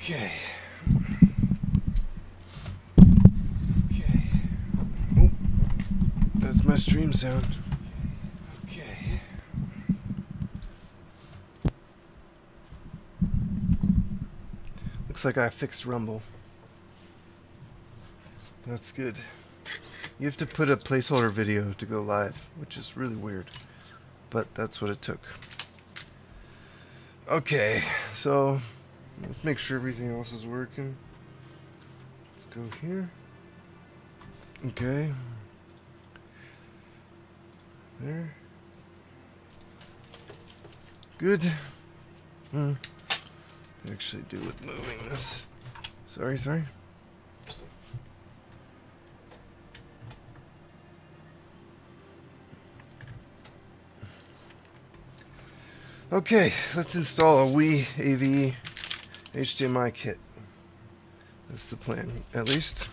Okay. Okay. Oh, that's my stream sound. Okay. Looks like I fixed Rumble. That's good. You have to put a placeholder video to go live, which is really weird, but that's what it took. Okay, so let's make sure everything else is working. Let's go here. Okay. There. Good. Actually do with moving this. Sorry. Okay, let's install a AVE HDMI kit. That's the plan, at least.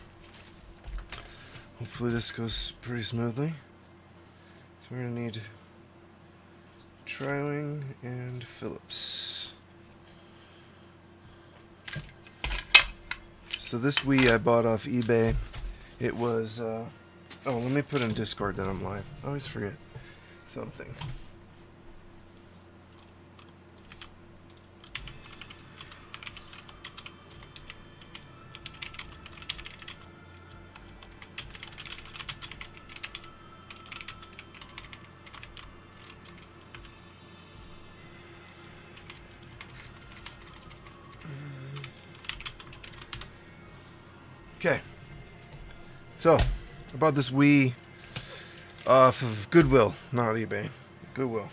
Hopefully this goes pretty smoothly. So we're gonna need Triling and Phillips. So this Wii I bought off eBay. It was, oh, let me put in Discord that I'm live. I always forget something. Okay, so I bought this Wii off of Goodwill, not eBay, Goodwill,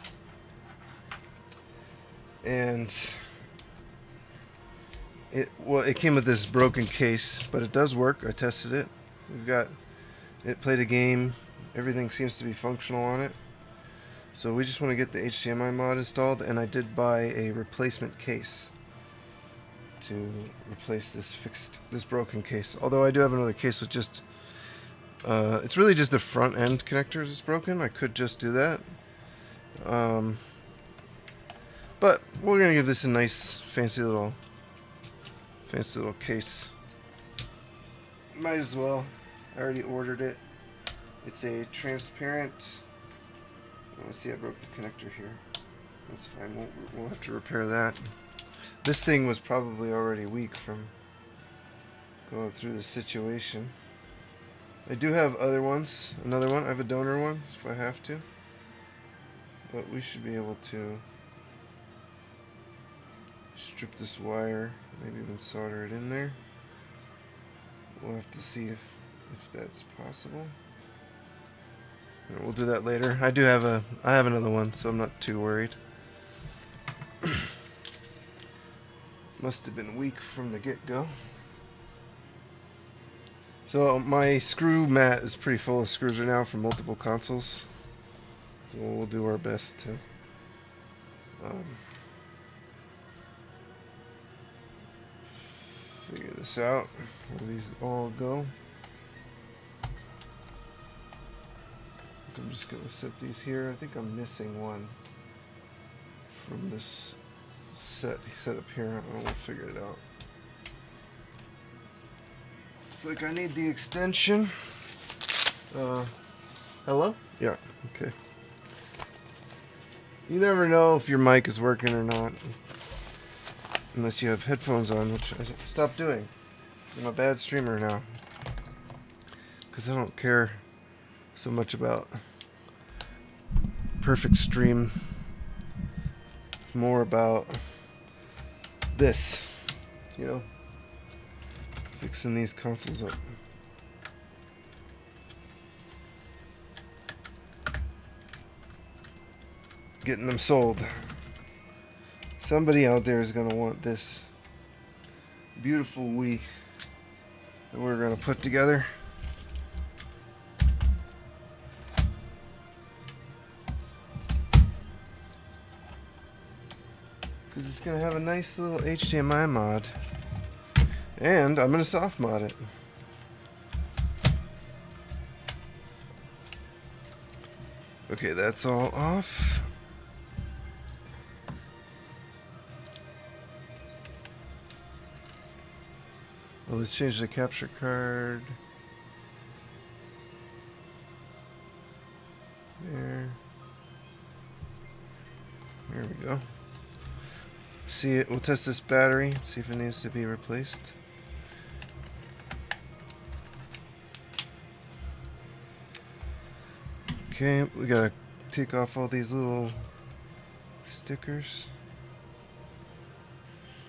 and it came with this broken case, but it does work. I tested it. It played a game. Everything seems to be functional on it. So we just want to get the HDMI mod installed, and I did buy a replacement case to replace this broken case. Although I do have another case with just it's really just the front end connector that's broken. I could just do that, but we're gonna give this a nice fancy little case. Might as well. I already ordered it. It's a transparent. Let's see, I broke the connector here. That's fine. We'll have to repair that. This thing was probably already weak from going through the situation. I do have other ones. Another one. I have a donor one if I have to. But we should be able to strip this wire, maybe even solder it in there. We'll have to see if that's possible. We'll do that later. I have another one, so I'm not too worried. Must have been weak from the get-go. So my screw mat is pretty full of screws right now from multiple consoles. So we'll do our best to figure this out. Where these all go. I'm just gonna set these here. I think I'm missing one from this set up here. We'll figure it out. It's like I need the extension. Hello? Yeah, okay. You never know if your mic is working or not unless you have headphones on, which I stopped doing. I'm a bad streamer now because I don't care so much about perfect stream. It's more about this, you know, fixing these consoles up. Getting them sold. Somebody out there is going to want this beautiful Wii that we're going to put together. Because it's going to have a nice little HDMI mod. And I'm going to soft mod it. Okay, that's all off. Well, let's change the capture card. There. There we go. See it. We'll test this battery. See if it needs to be replaced. Okay, we gotta take off all these little stickers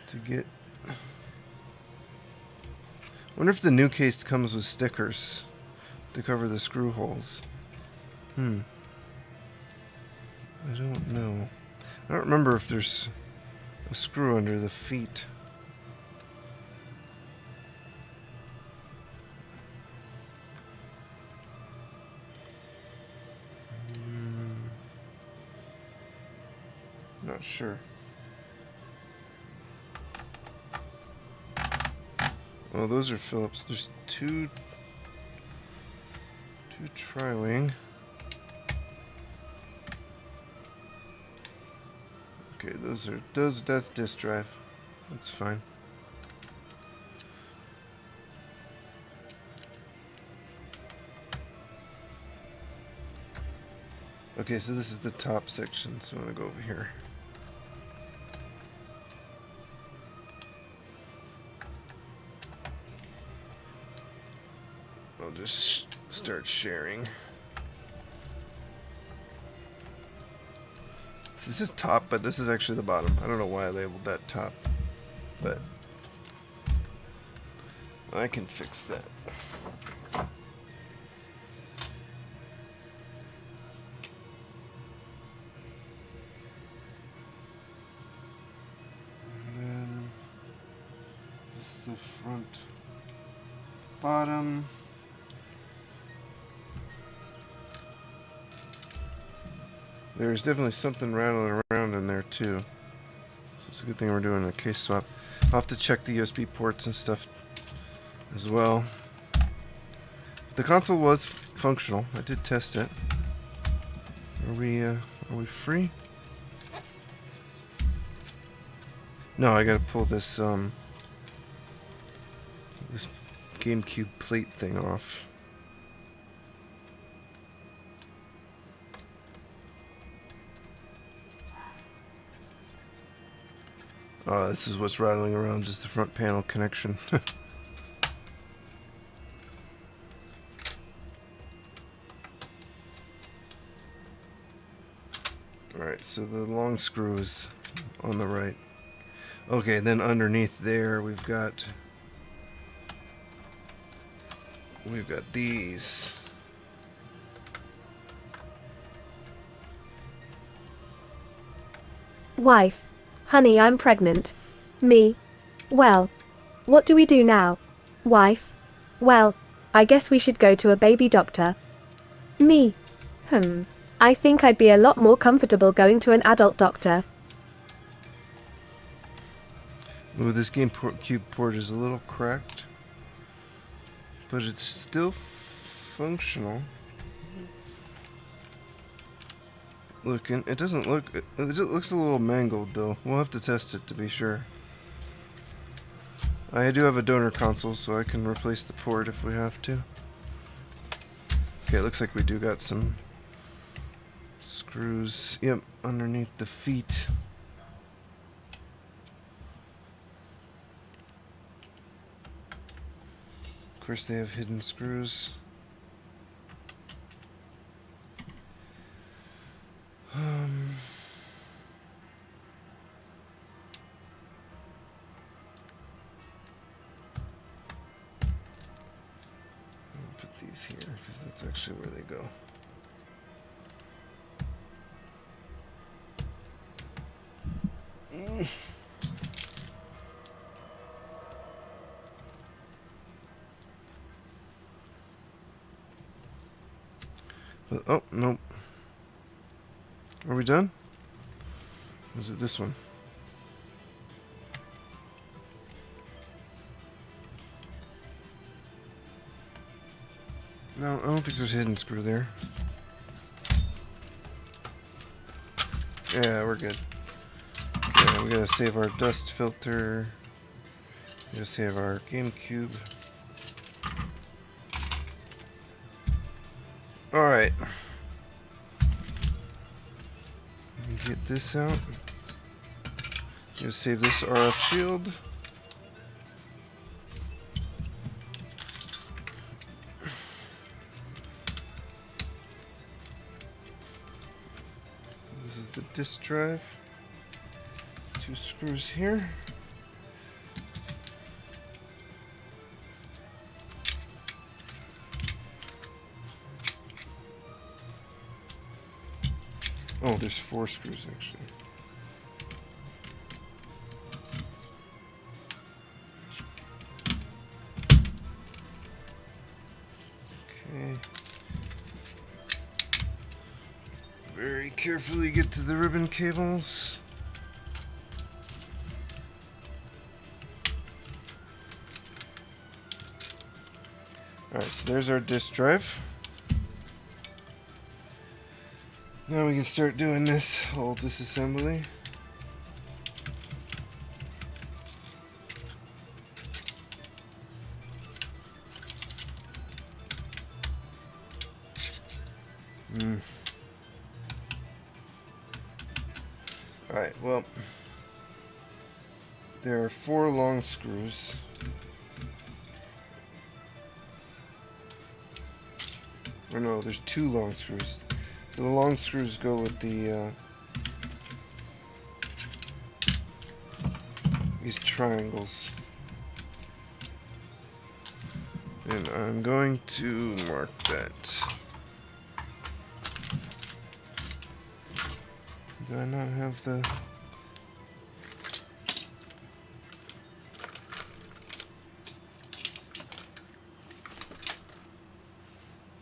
to get. Wonder if the new case comes with stickers to cover the screw holes. I don't know. I don't remember if there's a screw under the feet. Not sure. Well, those are Phillips. There's two tri-wing. Okay, that's disk drive. That's fine. Okay, so this is the top section, so I'm gonna go over here. I'll just start sharing. This is top, but this is actually the bottom. I don't know why I labeled that top, but I can fix that. And then this is the front bottom. There's definitely something rattling around in there too. So it's a good thing we're doing a case swap. I'll have to check the USB ports and stuff as well. The console was functional. I did test it. Are we free? No, I gotta pull this this GameCube plate thing off. Oh, this is what's rattling around, just the front panel connection. Alright, so the long screw is on the right. Okay, then underneath there we've got these. Wife. Honey, I'm pregnant. Me. Well. What do we do now? Wife. Well, I guess we should go to a baby doctor. Me. I think I'd be a lot more comfortable going to an adult doctor. Ooh, this GameCube port is a little cracked, but it's still functional. Looking, it doesn't look. It looks a little mangled though. We'll have to test it to be sure. I do have a donor console, so I can replace the port if we have to. Okay, it looks like we do got some screws. Yep, underneath the feet. Of course, they have hidden screws. I'll put these here because that's actually where they go. But, oh, nope. Are we done? Or is it this one? No, I don't think there's a hidden screw there. Yeah, we're good. Okay, we gotta save our dust filter. Just have our GameCube. Alright. Get this out. Just save this RF shield. This is the disk drive. 2 screws here. Oh, there's 4 screws actually. Okay. Very carefully get to the ribbon cables. Alright, so there's our disk drive. Now we can start doing this whole disassembly. Alright, well, there are 4 long screws. Or no, there's 2 long screws. So the long screws go with the these triangles. And I'm going to mark that. Do I not have the...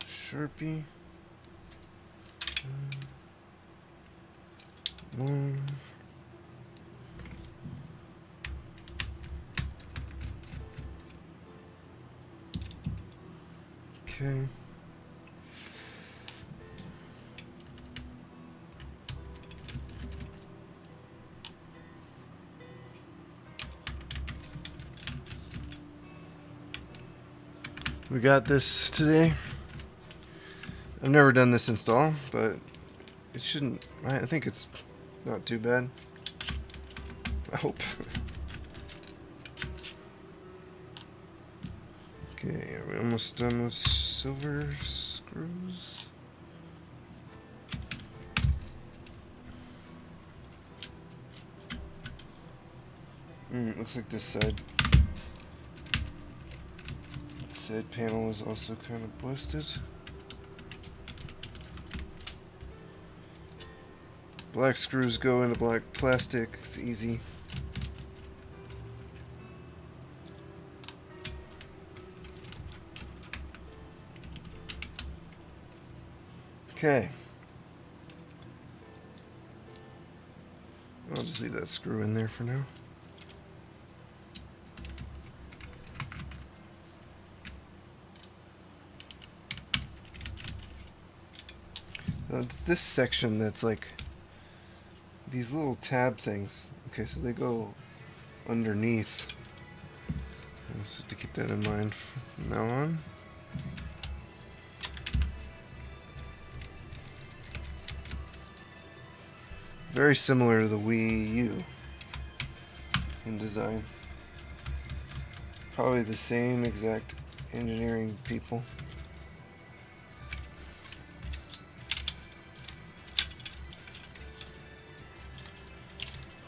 Sharpie? One. Okay. We got this today. I've never done this install, but it shouldn't, I think it's not too bad. I hope. Okay, are we almost done with silver screws? Looks like this side panel is also kind of busted. Black screws go into black plastic. It's easy. Okay. I'll just leave that screw in there for now. It's this section that's like these little tab things. Okay, so they go underneath. I just have to keep that in mind from now on. Very similar to the Wii U in design. Probably the same exact engineering people.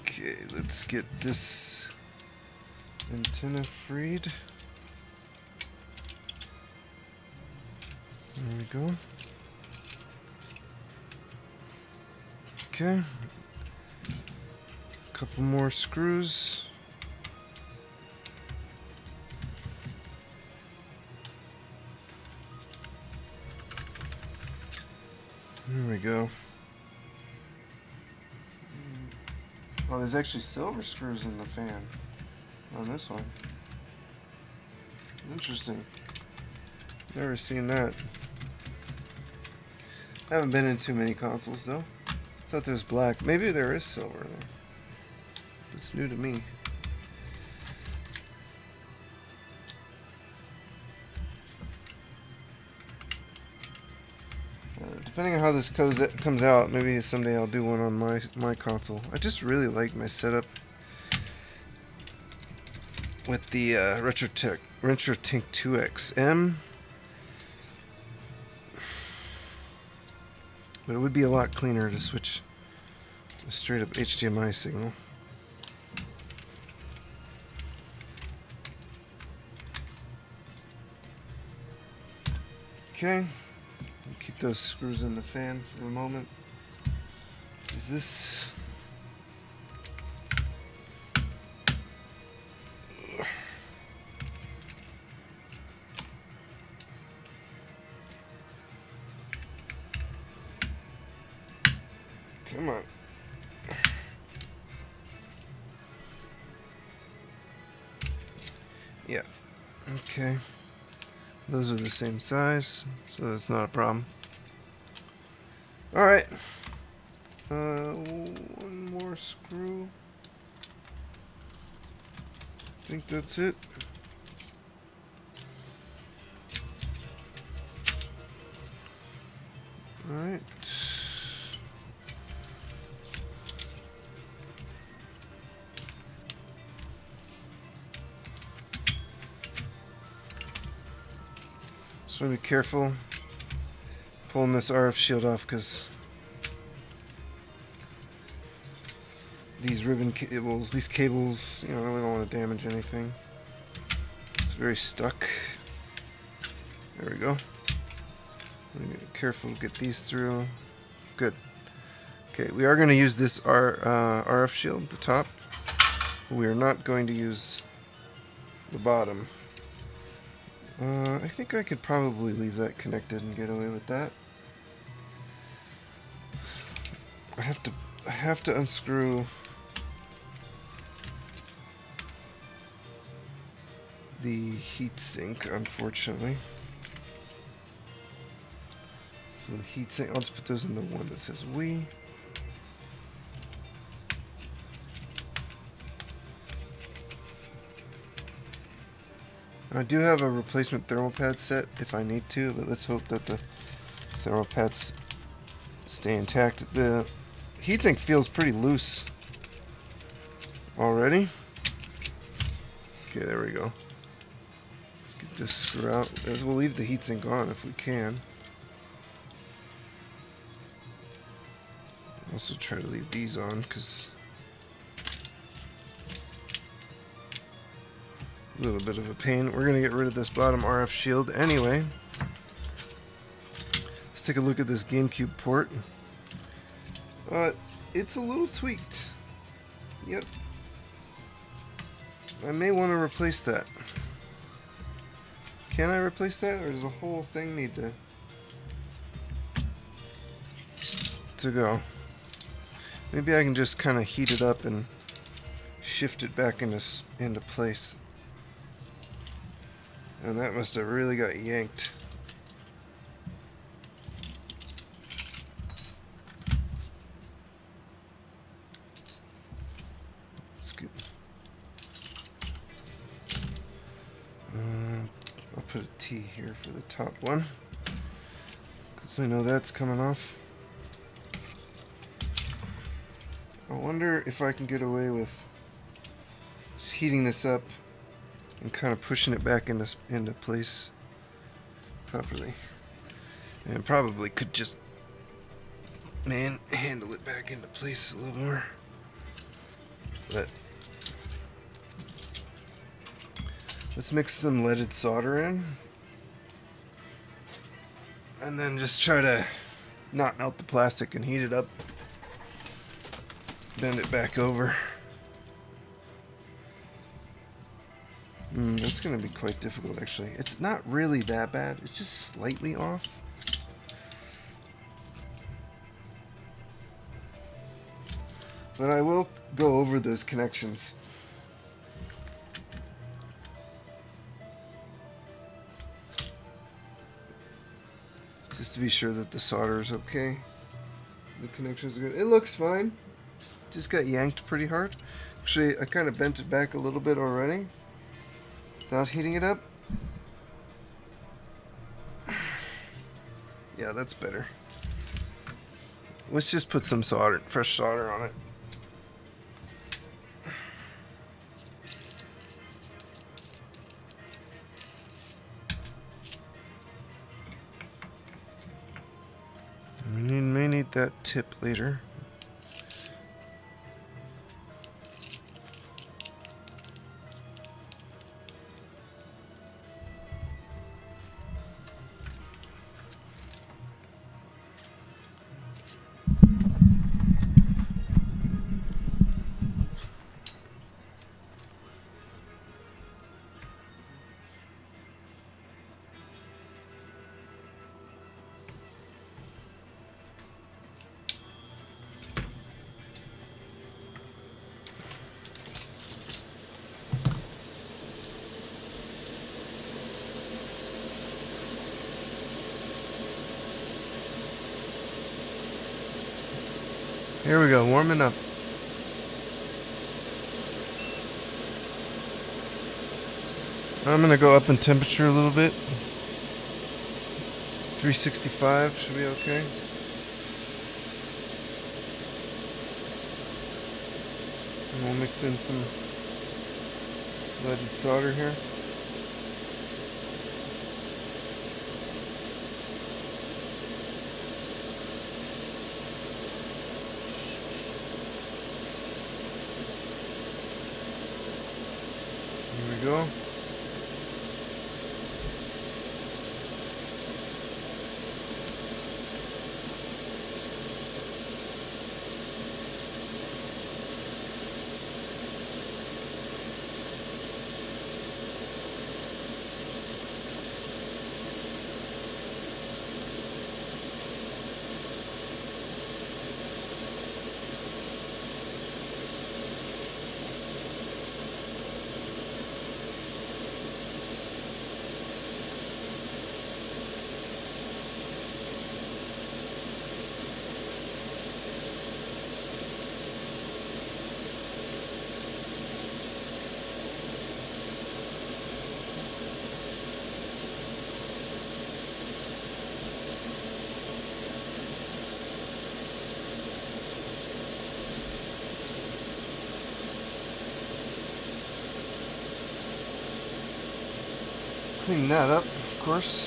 Okay, let's get this antenna freed. There we go. Okay. Couple more screws. There we go. Oh, there's actually silver screws in the fan on this one. Interesting. Never seen that. Haven't been in too many consoles though. Thought there was black. Maybe there is silver in there. It's new to me. Depending on how this comes out, maybe someday I'll do one on my console. I just really like my setup with the RetroTink 2XM. But it would be a lot cleaner to switch a straight up HDMI signal. Okay, keep those screws in the fan for a moment. Is this... Come on. Yeah. Okay. Those are the same size, so that's not a problem. Alright. One more screw. I think that's it. Alright. Just want to be careful pulling this RF shield off because these ribbon cables, these cables, you know, I really don't want to damage anything. It's very stuck. There we go. Be careful to get these through. Good. Okay, we are going to use this RF shield at the top. We are not going to use the bottom. I think I could probably leave that connected and get away with that. I have to unscrew the heatsink, unfortunately. So the heatsink, I'll just put those in the one that says we. I do have a replacement thermal pad set if I need to, but let's hope that the thermal pads stay intact. The heatsink feels pretty loose already. Okay, there we go. Let's get this screw out. We'll leave the heatsink on if we can. Also try to leave these on because a little bit of a pain. We're going to get rid of this bottom RF shield anyway. Let's take a look at this GameCube port. It's a little tweaked. Yep. I may want to replace that. Can I replace that, or does the whole thing need to go? Maybe I can just kind of heat it up and shift it back into place. And that must have really got yanked. Let's get... I'll put a T here for the top one, because I know that's coming off. I wonder if I can get away with just heating this up and kind of pushing it back into place properly. And probably could just handle it back into place a little more. But let's mix some leaded solder in. And then just try to not melt the plastic and heat it up. Bend it back over. That's going to be quite difficult, actually. It's not really that bad. It's just slightly off. But I will go over those connections. Just to be sure that the solder is okay. The connections are good. It looks fine. Just got yanked pretty hard. Actually, I kind of bent it back a little bit already without heating it up. Yeah, that's better. Let's just put some solder, fresh solder on it. We may need that tip later. Here we go, warming up. I'm gonna go up in temperature a little bit. 365 should be okay. And we'll mix in some leaded solder here. Here we go. Clean that up, of course.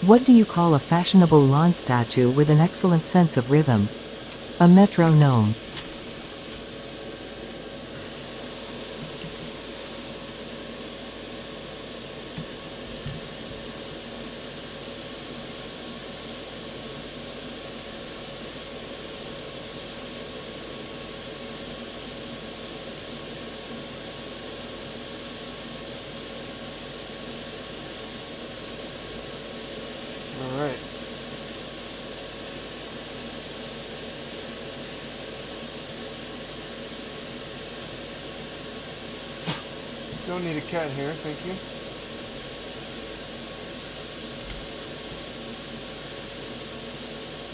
What do you call a fashionable lawn statue with an excellent sense of rhythm? A metronome. Alright. Don't need a cat here, thank you.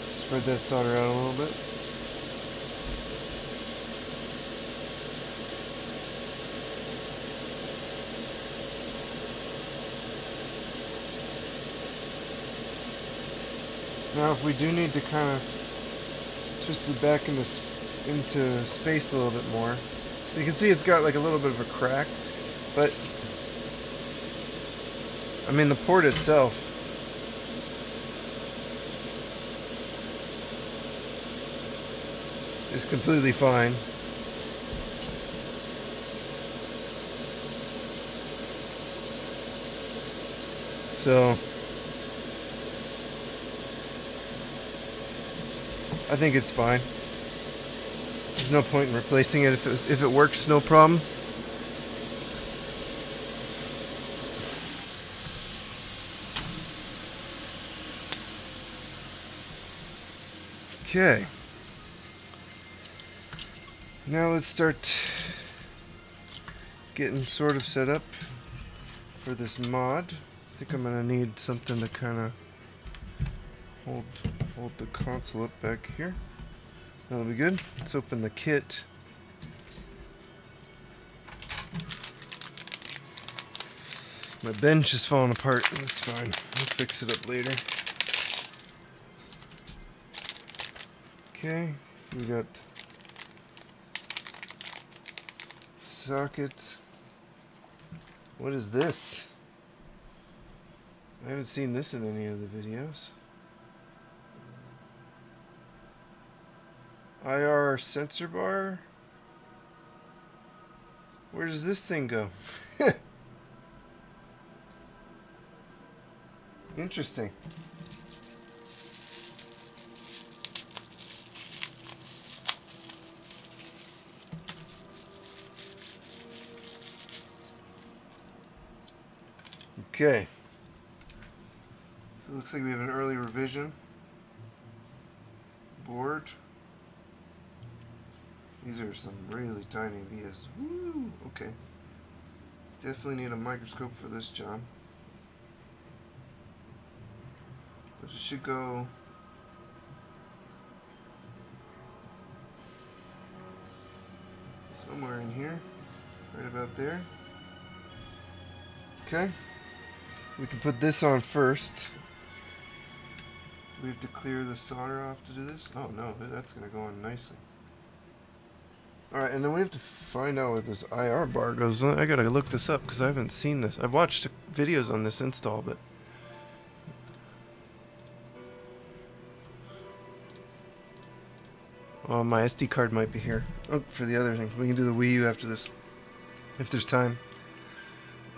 Spread that solder out a little bit. Now if we do need to kind of twist it back into space a little bit more, you can see it's got like a little bit of a crack, but I mean the port itself is completely fine. So I think it's fine. There's no point in replacing it if it works, no problem. Okay. Now let's start getting sort of set up for this mod. I think I'm gonna need something to kind of hold the console up back here. That'll be good. Let's open the kit. My bench is falling apart. That's fine. We'll fix it up later. Okay, so we got socket. What is this? I haven't seen this in any of the videos. IR sensor bar. Where does this thing go? Interesting. Okay. So it looks like we have an early revision board. These are some really tiny vias. Woo! Okay. Definitely need a microscope for this, John. But it should go somewhere in here. Right about there. Okay. We can put this on first. Do we have to clear the solder off to do this? Oh no, that's going to go on nicely. Alright, and then we have to find out where this IR bar goes. I gotta look this up because I haven't seen this. I've watched videos on this install, but... oh, my SD card might be here. Oh, for the other thing. We can do the Wii U after this. If there's time.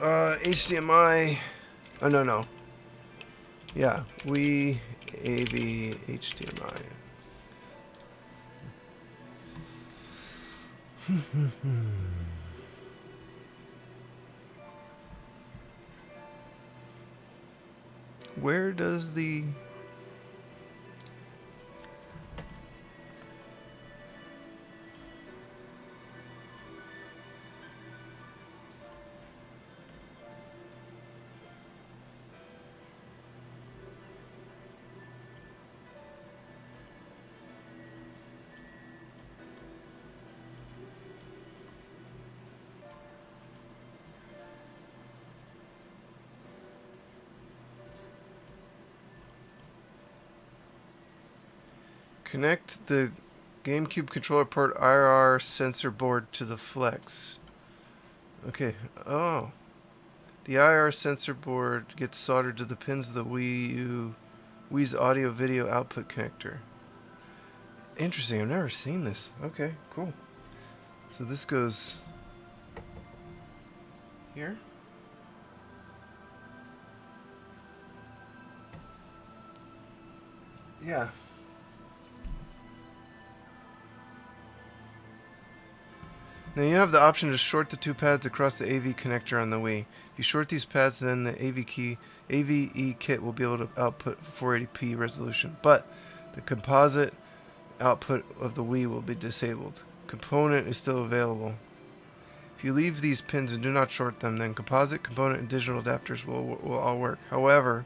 HDMI... oh, no. Yeah, Wii, AV, HDMI. Where does the... connect the GameCube controller port IR sensor board to the Flex. Okay. Oh. The IR sensor board gets soldered to the pins of the Wii's audio video output connector. Interesting. I've never seen this. Okay, cool. So this goes here. Yeah. Now you have the option to short the two pads across the AV connector on the Wii. If you short these pads, then the AVE kit will be able to output 480p resolution, but the composite output of the Wii will be disabled. Component is still available. If you leave these pins and do not short them, then composite, component, and digital adapters will all work. However,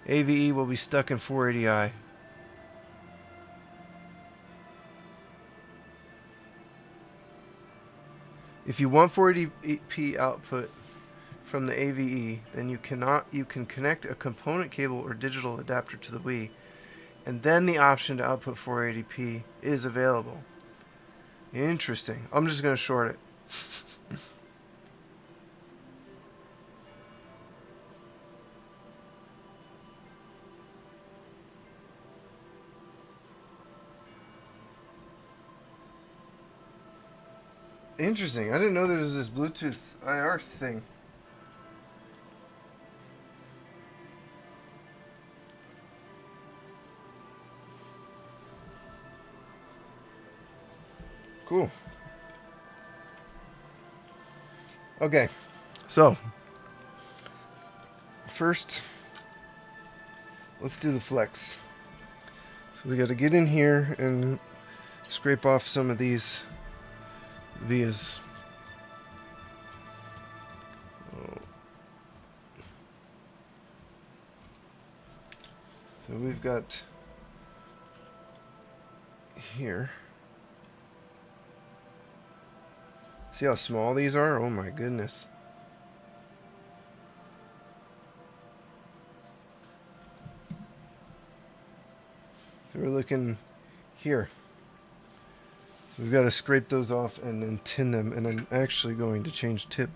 AVE will be stuck in 480i. If you want 480p output from the AVE, then you can connect a component cable or digital adapter to the Wii, and then the option to output 480p is available. Interesting. I'm just going to short it. Interesting. I didn't know there was this Bluetooth IR thing. Cool. Okay. So, first, let's do the Flex. So we got to get in here and scrape off some of these vias. So we've got here. See how small these are? Oh my goodness. So we're looking here. So we've got to scrape those off and then tin them. And I'm actually going to change tip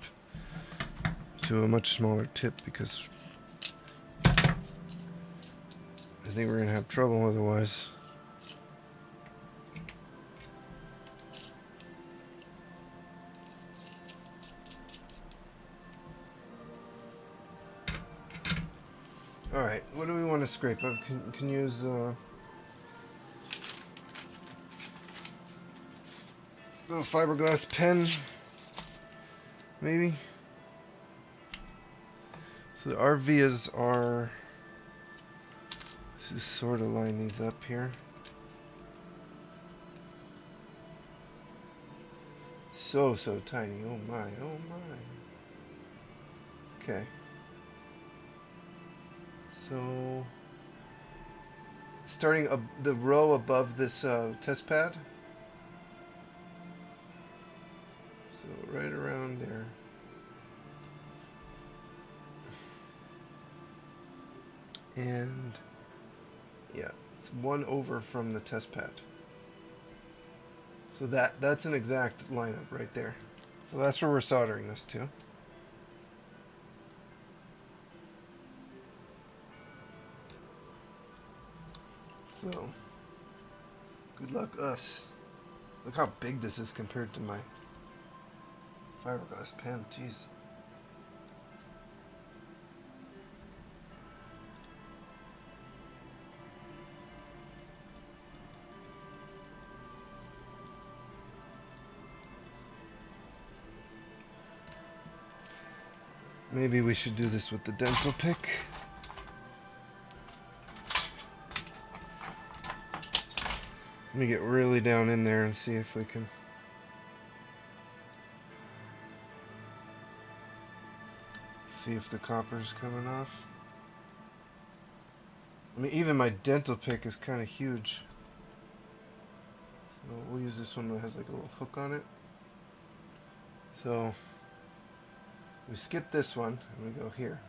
to a much smaller tip because I think we're going to have trouble otherwise. Alright, what do we want to scrape? I can use little fiberglass pen, maybe. So the RVs are, let's just sort of line these up here. So tiny, oh my. Okay. So, starting the row above this test pad. So right around there. And yeah, it's one over from the test pad. So that's an exact lineup right there. So that's where we're soldering this to. So, good luck us. Look how big this is compared to my fiberglass pen. Jeez. Maybe we should do this with the dental pick. Let me get really down in there and see if we can. See if the copper's coming off. I mean, even my dental pick is kind of huge. So we'll use this one that has like a little hook on it. So we skip this one and we go here.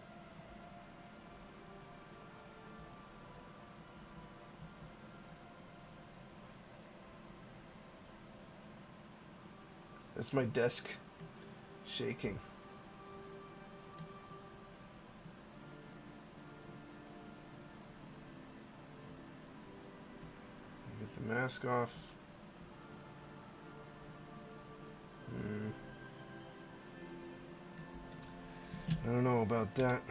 That's my desk shaking. Get the mask off. I don't know about that.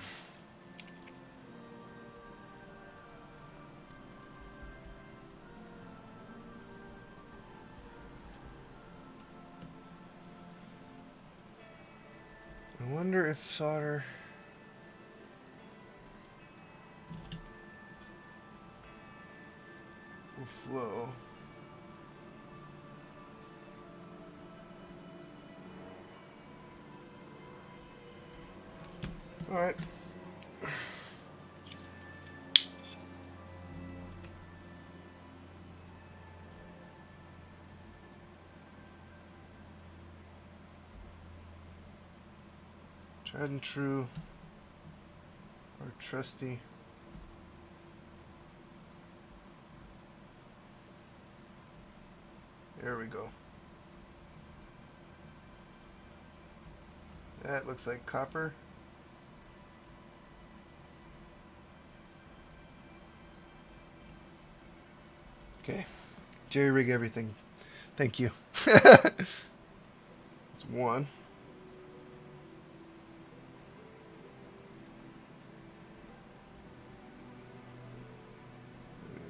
I wonder if solder will flow. All right. Tried and true, our trusty there we go. That looks like copper. Okay, jerry rig everything. Thank you. It's one.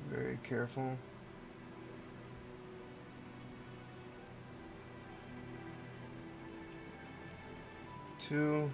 Very careful. Two.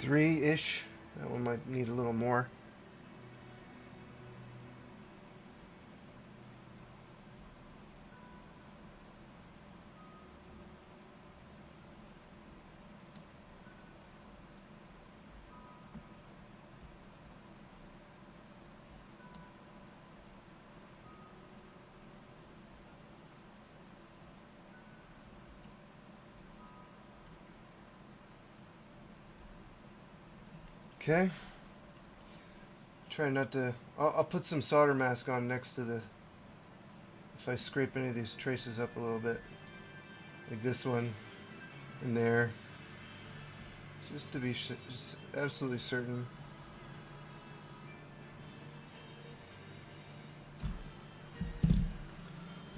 3-ish. That one might need a little more. Okay. Try not to... I'll put some solder mask on next to the... If I scrape any of these traces up a little bit. Like this one. And there. Just to be just absolutely certain.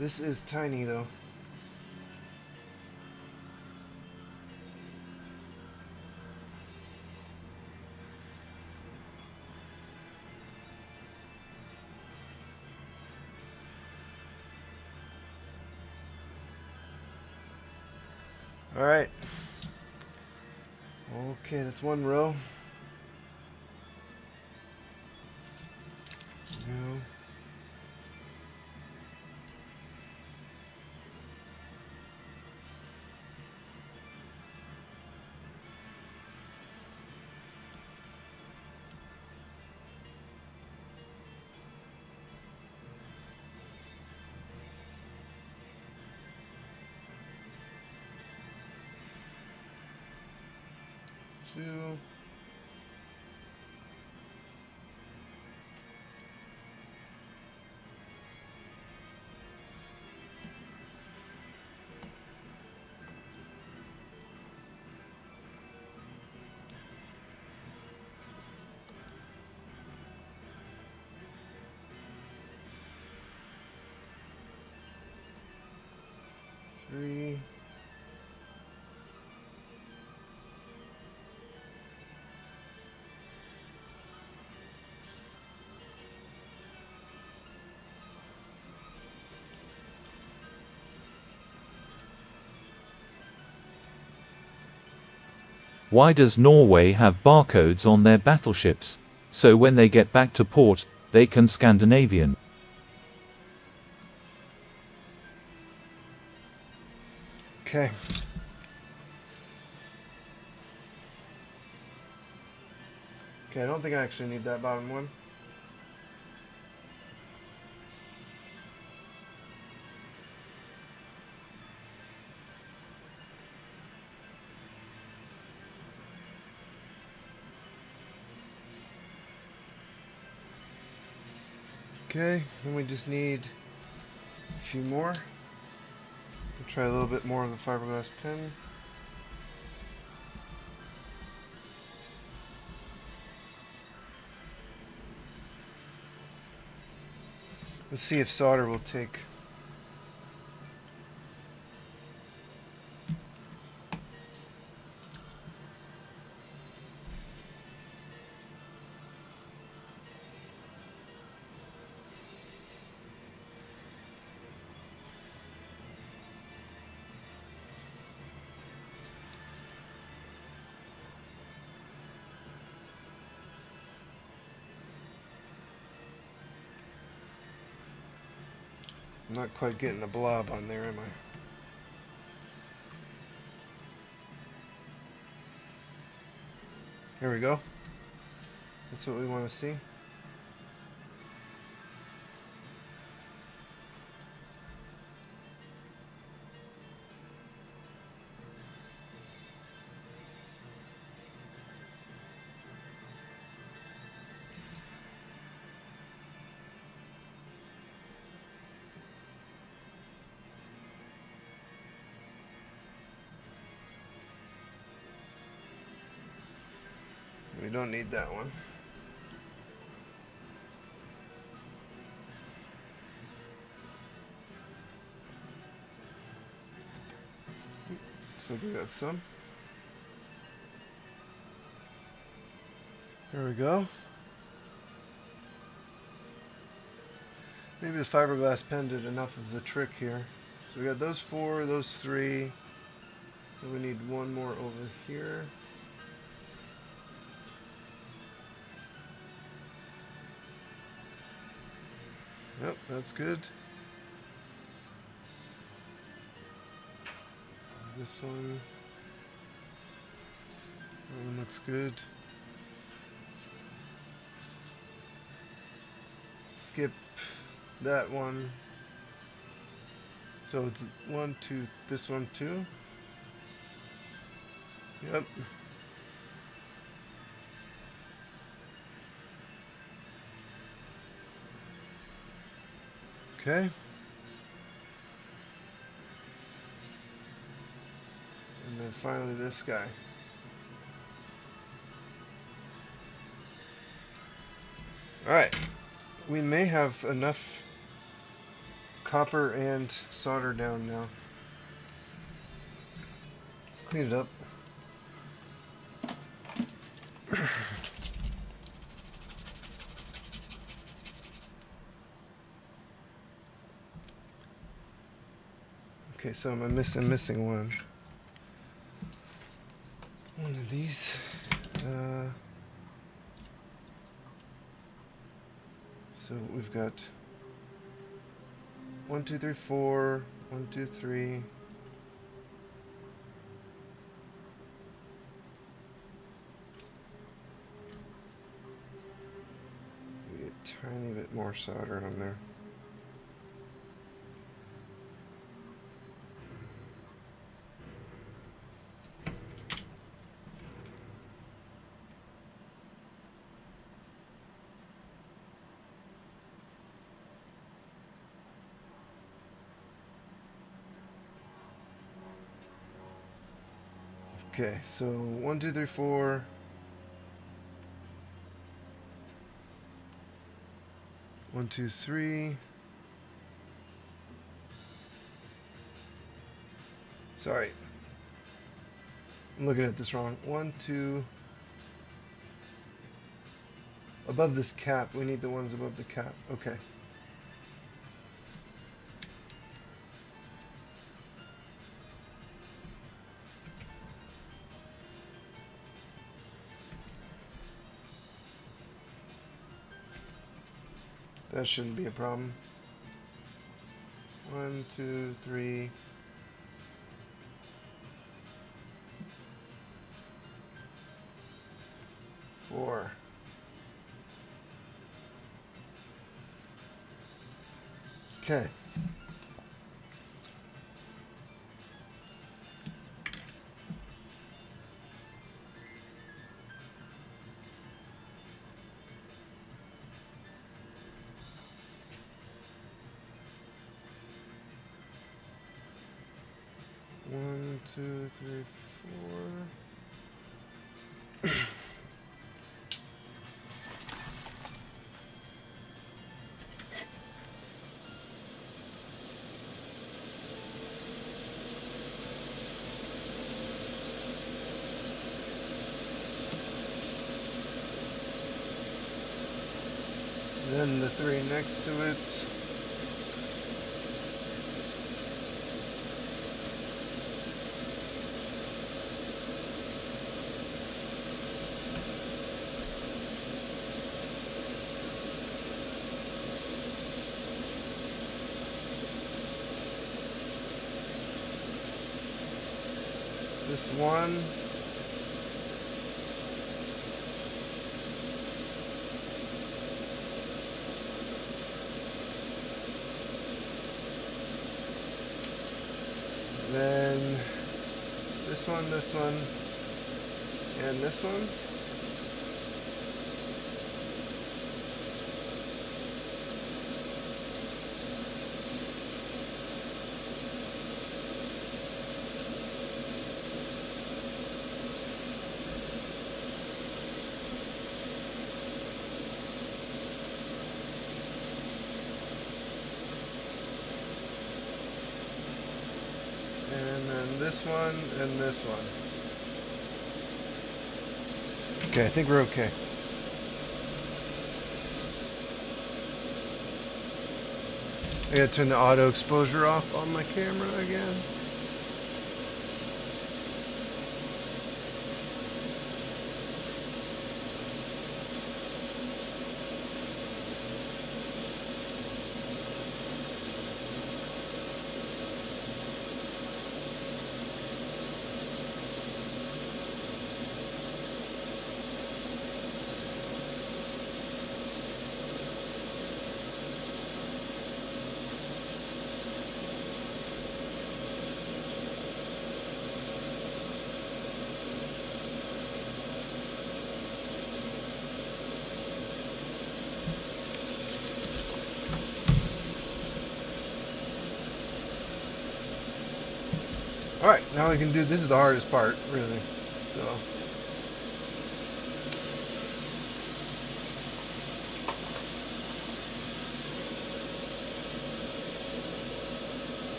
This is tiny though. Alright. Okay, that's one row. No. Two. Three. Why does Norway have barcodes on their battleships? So when they get back to port, they can Scandinavian. Okay. Okay, I don't think I actually need that bottom one. Okay, then we just need a few more. We'll try a little bit more of the fiberglass pen. Let's see if solder will take. I'm not quite getting a blob on there, am I? Here we go. That's what we want to see. We don't need that one. Looks like we got some. There we go. Maybe the fiberglass pen did enough of the trick here. So we got those 4, those 3. And we need one more over here. Yep, that's good. This one. That one looks good. Skip that one. So it's 1, 2, this one too. Yep. Okay. And then finally this guy. Alright. We may have enough copper and solder down now. Let's clean it up. Okay, so I'm missing one. One of these. So we've got 1, 2, 3, 4. 1, 2, 3. Maybe a tiny bit more solder on there. Okay, so 1, 2, 3, 4. One, two, three. Sorry. I'm looking at this wrong. 1, 2. Above this cap. We need the ones above the cap. Okay. That shouldn't be a problem. 1, 2, 3. Four. Okay. One, two, three, four. Then the 3 next to it. This one. Then this one, and this one. And then this one, and this one. Okay, I think we're okay. I gotta turn the auto exposure off on my camera again. Alright, now we can do, this is the hardest part, really. So.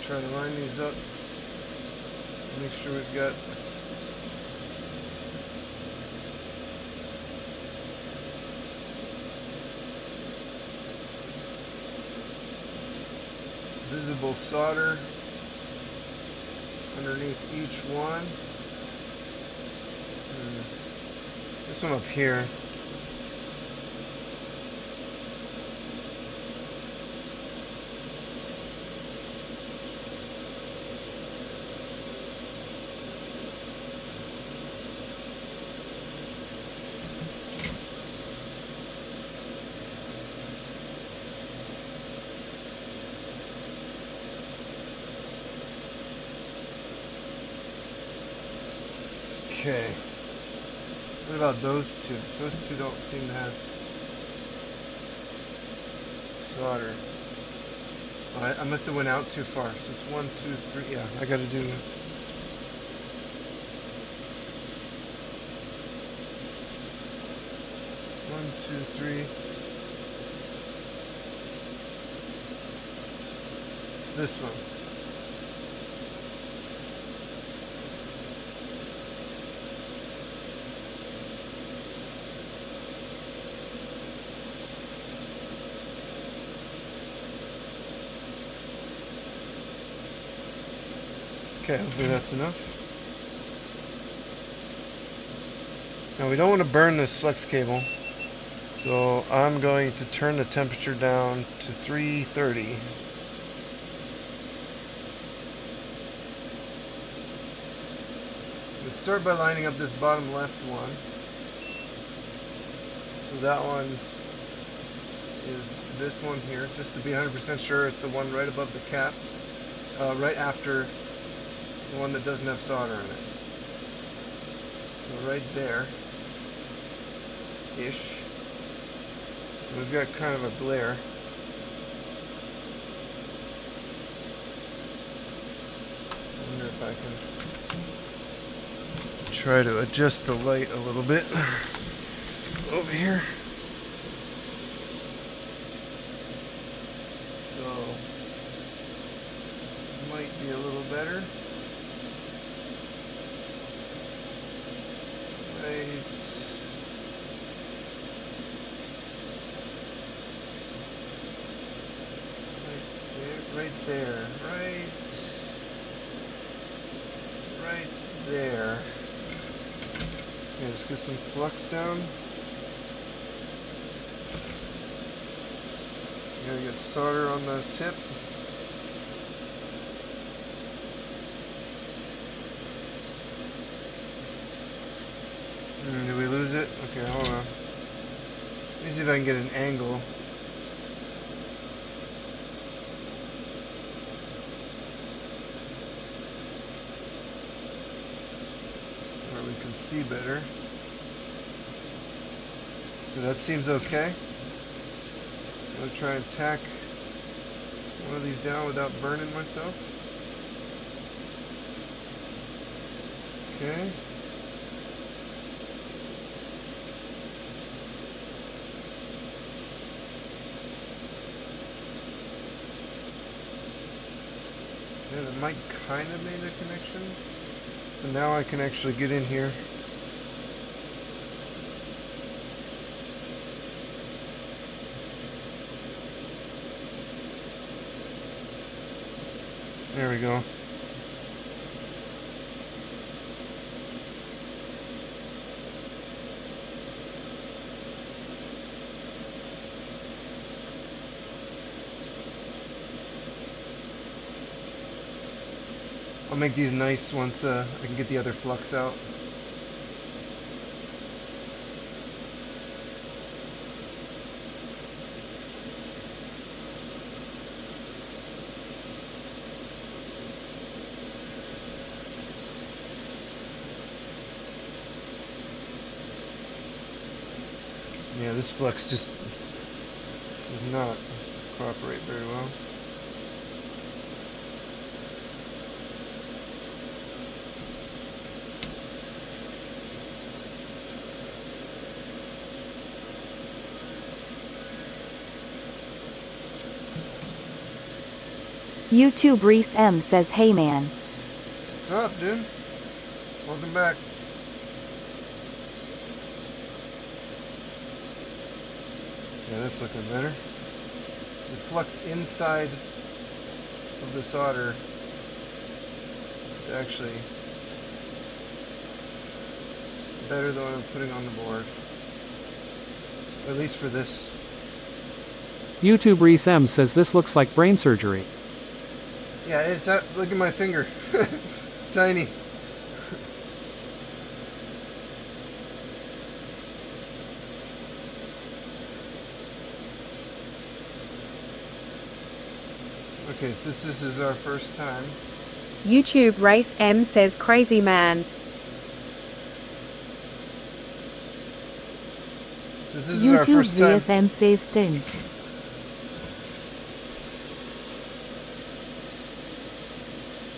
Try to line these up. Make sure we've got visible solder underneath each one. This one up here. Okay. What about those two? Those two don't seem to have solder. Oh, I must have went out too far. So it's 1, 2, 3. Yeah, I gotta do. 1, 2, 3. It's this one. Okay, hopefully that's enough. Now we don't want to burn this flex cable, so I'm going to turn the temperature down to 330. We'll start by lining up this bottom left one. So that one is this one here, just to be 100% sure it's the one right above the cap, right after the one that doesn't have solder in it. So right there ish. We've got kind of a glare. I wonder if I can try to adjust the light a little bit over here. So might be a little better. Right there, right there. Okay, let's get some flux down. Gotta get solder on the tip. Did we lose it? Okay, hold on. Let me see if I can get an angle. Where we can see better. Okay, that seems okay. I'm going to try and tack one of these down without burning myself. Okay. Yeah, that might kind of make a connection. But now I can actually get in here. There we go. I'll make these nice once I can get the other flux out. Yeah, this flux just does not cooperate very well. YouTube Reese M says, "Hey man." What's up, dude? Welcome back. Yeah, that's looking better. The flux inside of the solder is actually better than what I'm putting on the board. At least for this. YouTube Reese M says this looks like brain surgery. Yeah, it's that. Look at my finger. Tiny. Okay, so this is our first time. YouTube Race M says, "Crazy man." So this is our YouTube first time. VSM says, "Stint."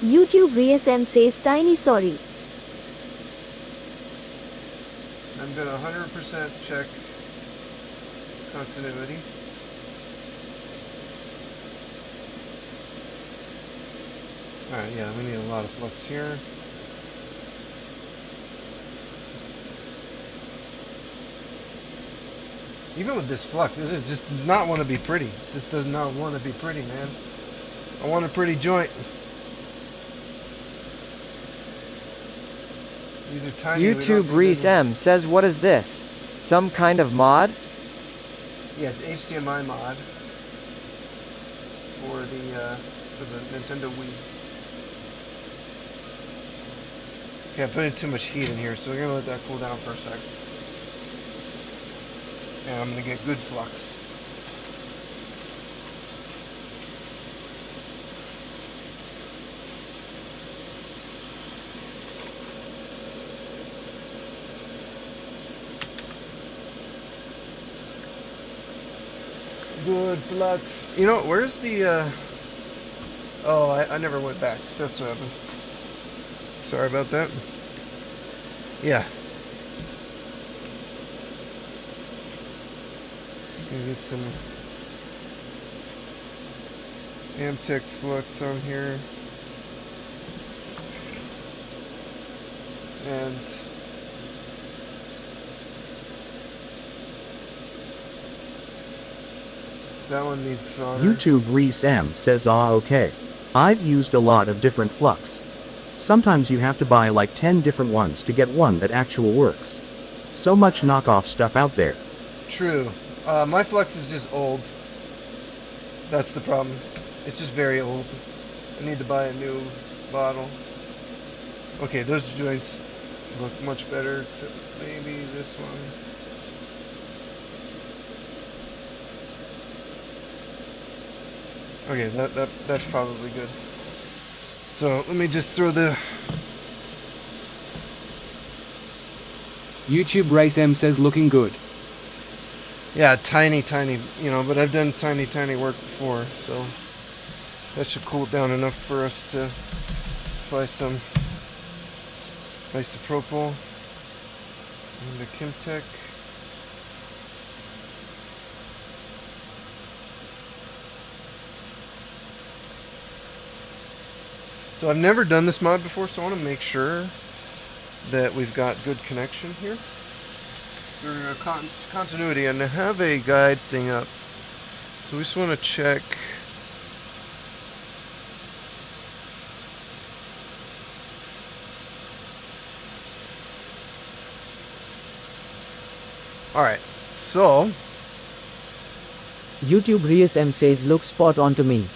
YouTube VSM says, "Tiny sorry." I'm going to 100% check continuity. Alright, yeah, we need a lot of flux here. Even with this flux, it is just does not want to be pretty. It just does not want to be pretty, man. I want a pretty joint. These are tiny. YouTube Reese M says, "What is this? Some kind of mod?" Yeah, it's HDMI mod for the Nintendo Wii. Okay, I put in too much heat in here, so we're gonna let that cool down for a sec. And I'm gonna get good flux. Good flux. You know, where's the, oh, I never went back. That's what happened. Sorry about that. Yeah. Just gonna get some Amtech flux on here. And that one needs solder. YouTube Reese M says, "Ah, okay. I've used a lot of different flux. Sometimes you have to buy like 10 different ones to get one that actual works. So much knockoff stuff out there." True. My flux is just old. That's the problem. It's just very old. I need to buy a new bottle. Okay, those joints look much better, except maybe this one. Okay, that's probably good. So let me just throw the. YouTube Race M says, "Looking good." Yeah, tiny, you know, but I've done tiny work before, so that should cool down enough for us to apply some isopropyl into Kimtech. So I've never done this mod before, so I want to make sure that we've got good connection here. For continuity, and I have a guide thing up. So we just want to check. Alright, so YouTube Reese M says, "Looks spot on to me."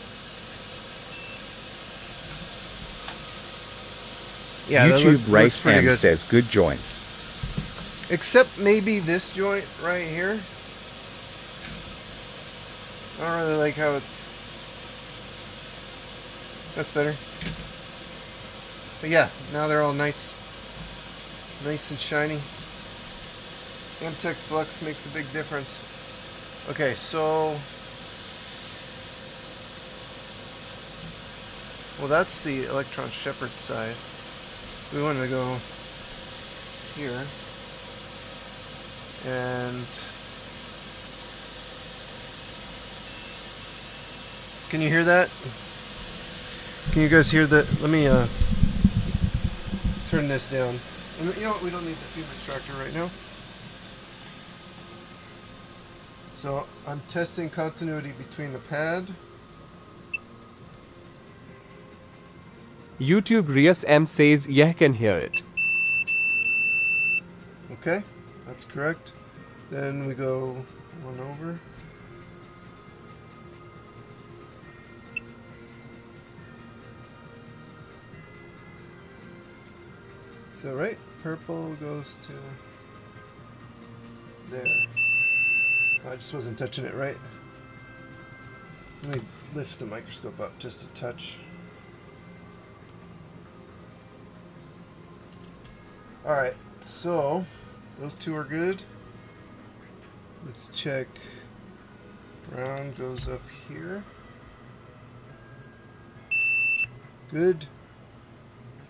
Yeah, that YouTube looks Rice pretty M good. says good joints. Except maybe this joint right here. I don't really like how it's... That's better. But yeah, now they're all nice. Nice and shiny. Amtech Flux makes a big difference. Okay, so... Well, that's the Electron Shepherd side. We wanted to go here. And... Can you hear that? Can you guys hear that? Let me turn this down. And you know what? We don't need the fume extractor right now. So I'm testing continuity between the pad. YouTube Rias M says, "Yeah, can hear it." Okay, that's correct. Then we go one over. So right, purple goes to there. I just wasn't touching it right. Let me lift the microscope up just a touch. Alright, so those two are good. Let's check. Brown goes up here. Good.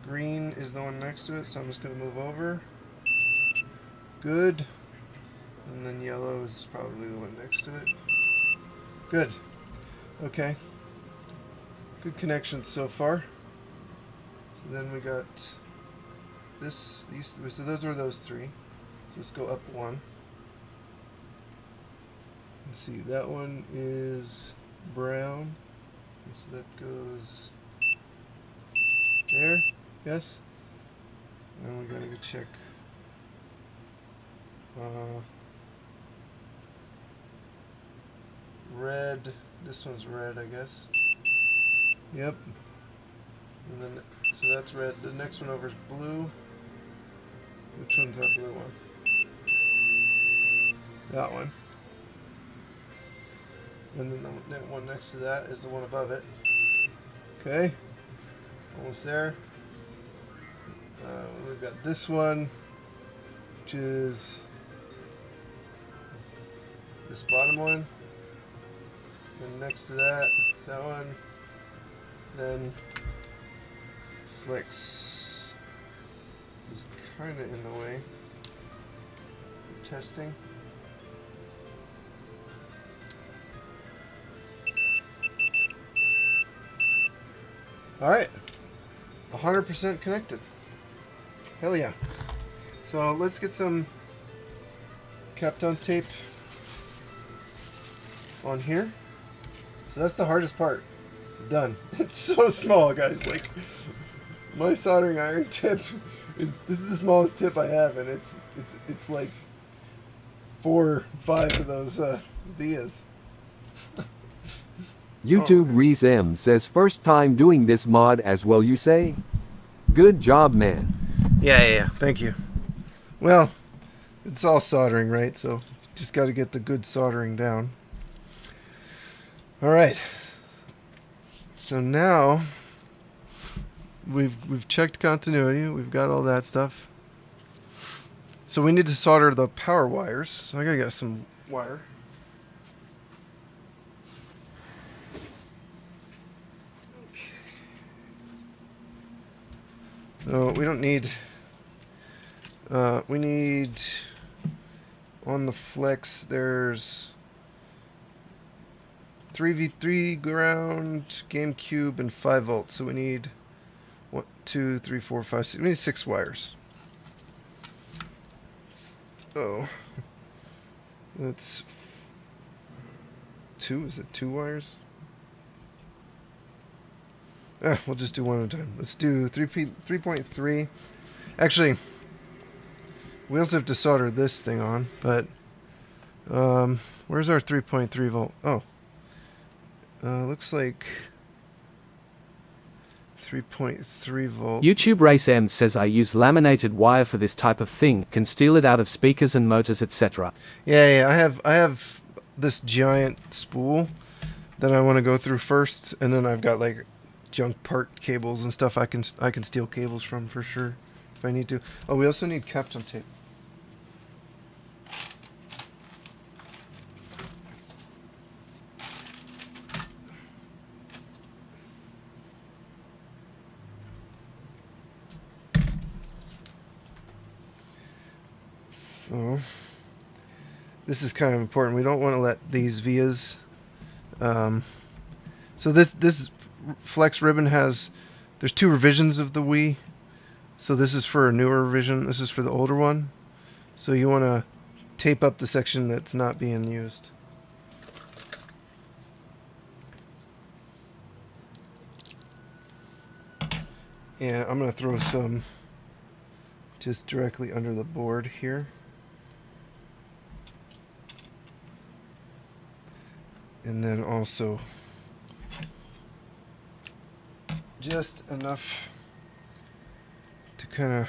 Green is the one next to it, so I'm just going to move over. Good. And then yellow is probably the one next to it. Good. Okay. Good connections so far. So then we got this, these, so those were those three. So let's go up one. Let's see, that one is brown. So that goes there. Yes. And then we gotta go check. Red. This one's red, I guess. Yep. And then, so that's red. The next one over is blue. Which one's our blue one? That one. And then the one next to that is the one above it. Okay. Almost there. We've got this one, which is this bottom one. And next to that is that one. Then Flex is kind of in the way. Testing. All right, 100% connected. Hell yeah. So let's get some Kapton tape on here. So that's the hardest part. It's done. It's so small, guys. Like, my soldering iron tip this is the smallest tip I have, and it's like 4 or 5 of those vias. YouTube Reese M says, "First time doing this mod as well, you say? Good job, man." Yeah. Thank you. Well, it's all soldering, right? So just got to get the good soldering down. All right. So now we've checked continuity. We've got all that stuff. So we need to solder the power wires. So I gotta get some wire. So we don't need, we need, on the flex, there's 3v3 ground, GameCube, and 5 volts. So we need 1, 2, 3, 4, 5, 6, we need 6 wires. Oh, that's 2, is it 2 wires? We'll just do one at a time. Let's do 3.3. Actually, we also have to solder this thing on, but where's our 3.3 volt? Oh, looks like 3.3 volt. YouTube Race M says I use laminated wire for this type of thing, can steal it out of speakers and motors, etc. Yeah, I have this giant spool that I want to go through first, and then I've got like junk part cables and stuff I can steal cables from for sure if I need to. Oh, we also need Kapton tape. So this is kind of important. We don't want to let these vias. So this flex ribbon there's 2 revisions of the Wii. So this is for a newer revision. This is for the older one. So you want to tape up the section that's not being used. And I'm going to throw some just directly under the board here. And then also just enough to kind of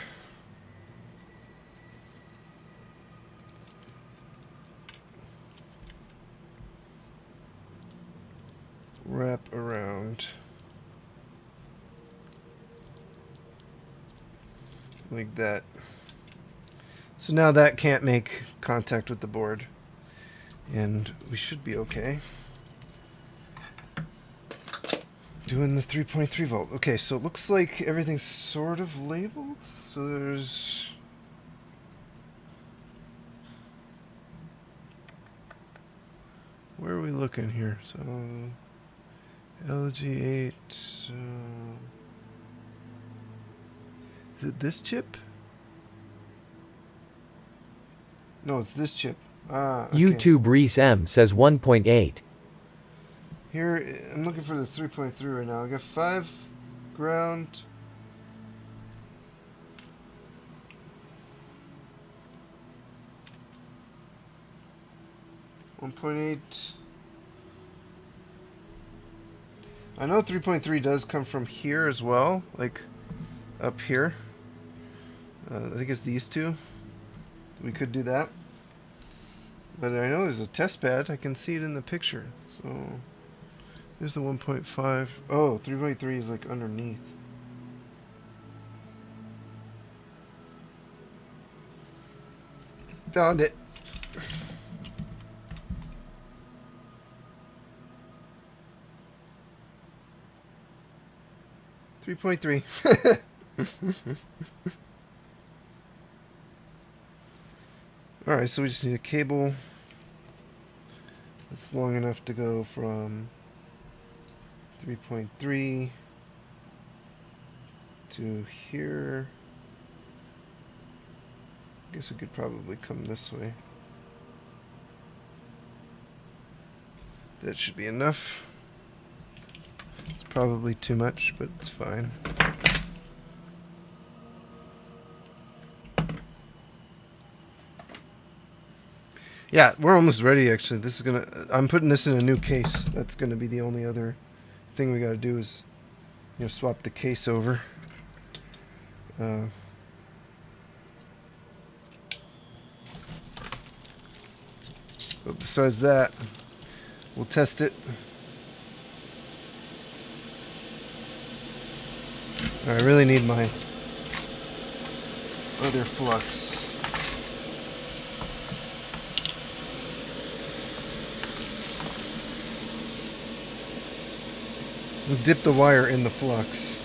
wrap around like that. So now that can't make contact with the board, and we should be okay. Doing the 3.3 volt. Okay, so it looks like everything's sort of labeled. So there's where are we looking here? So LG8. Is it this chip? No, it's this chip. Ah, okay. YouTube Reese M says 1.8. Here, I'm looking for the 3.3 right now. I got 5 ground. .8. I know 3.3 does come from here as well, like up here. I think it's these two. We could do that. But I know there's a test pad. I can see it in the picture. So there's the 1.5. Oh, 3.3 is like underneath. Found it. .3. Alright, so we just need a cable that's long enough to go from 3.3 to here. I guess we could probably come this way. That should be enough. It's probably too much, but it's fine. Yeah, we're almost ready actually. This is I'm putting this in a new case. That's gonna be the only other thing we gotta do is, swap the case over. But besides that, we'll test it. I really need my other flux. Dip the wire in the flux.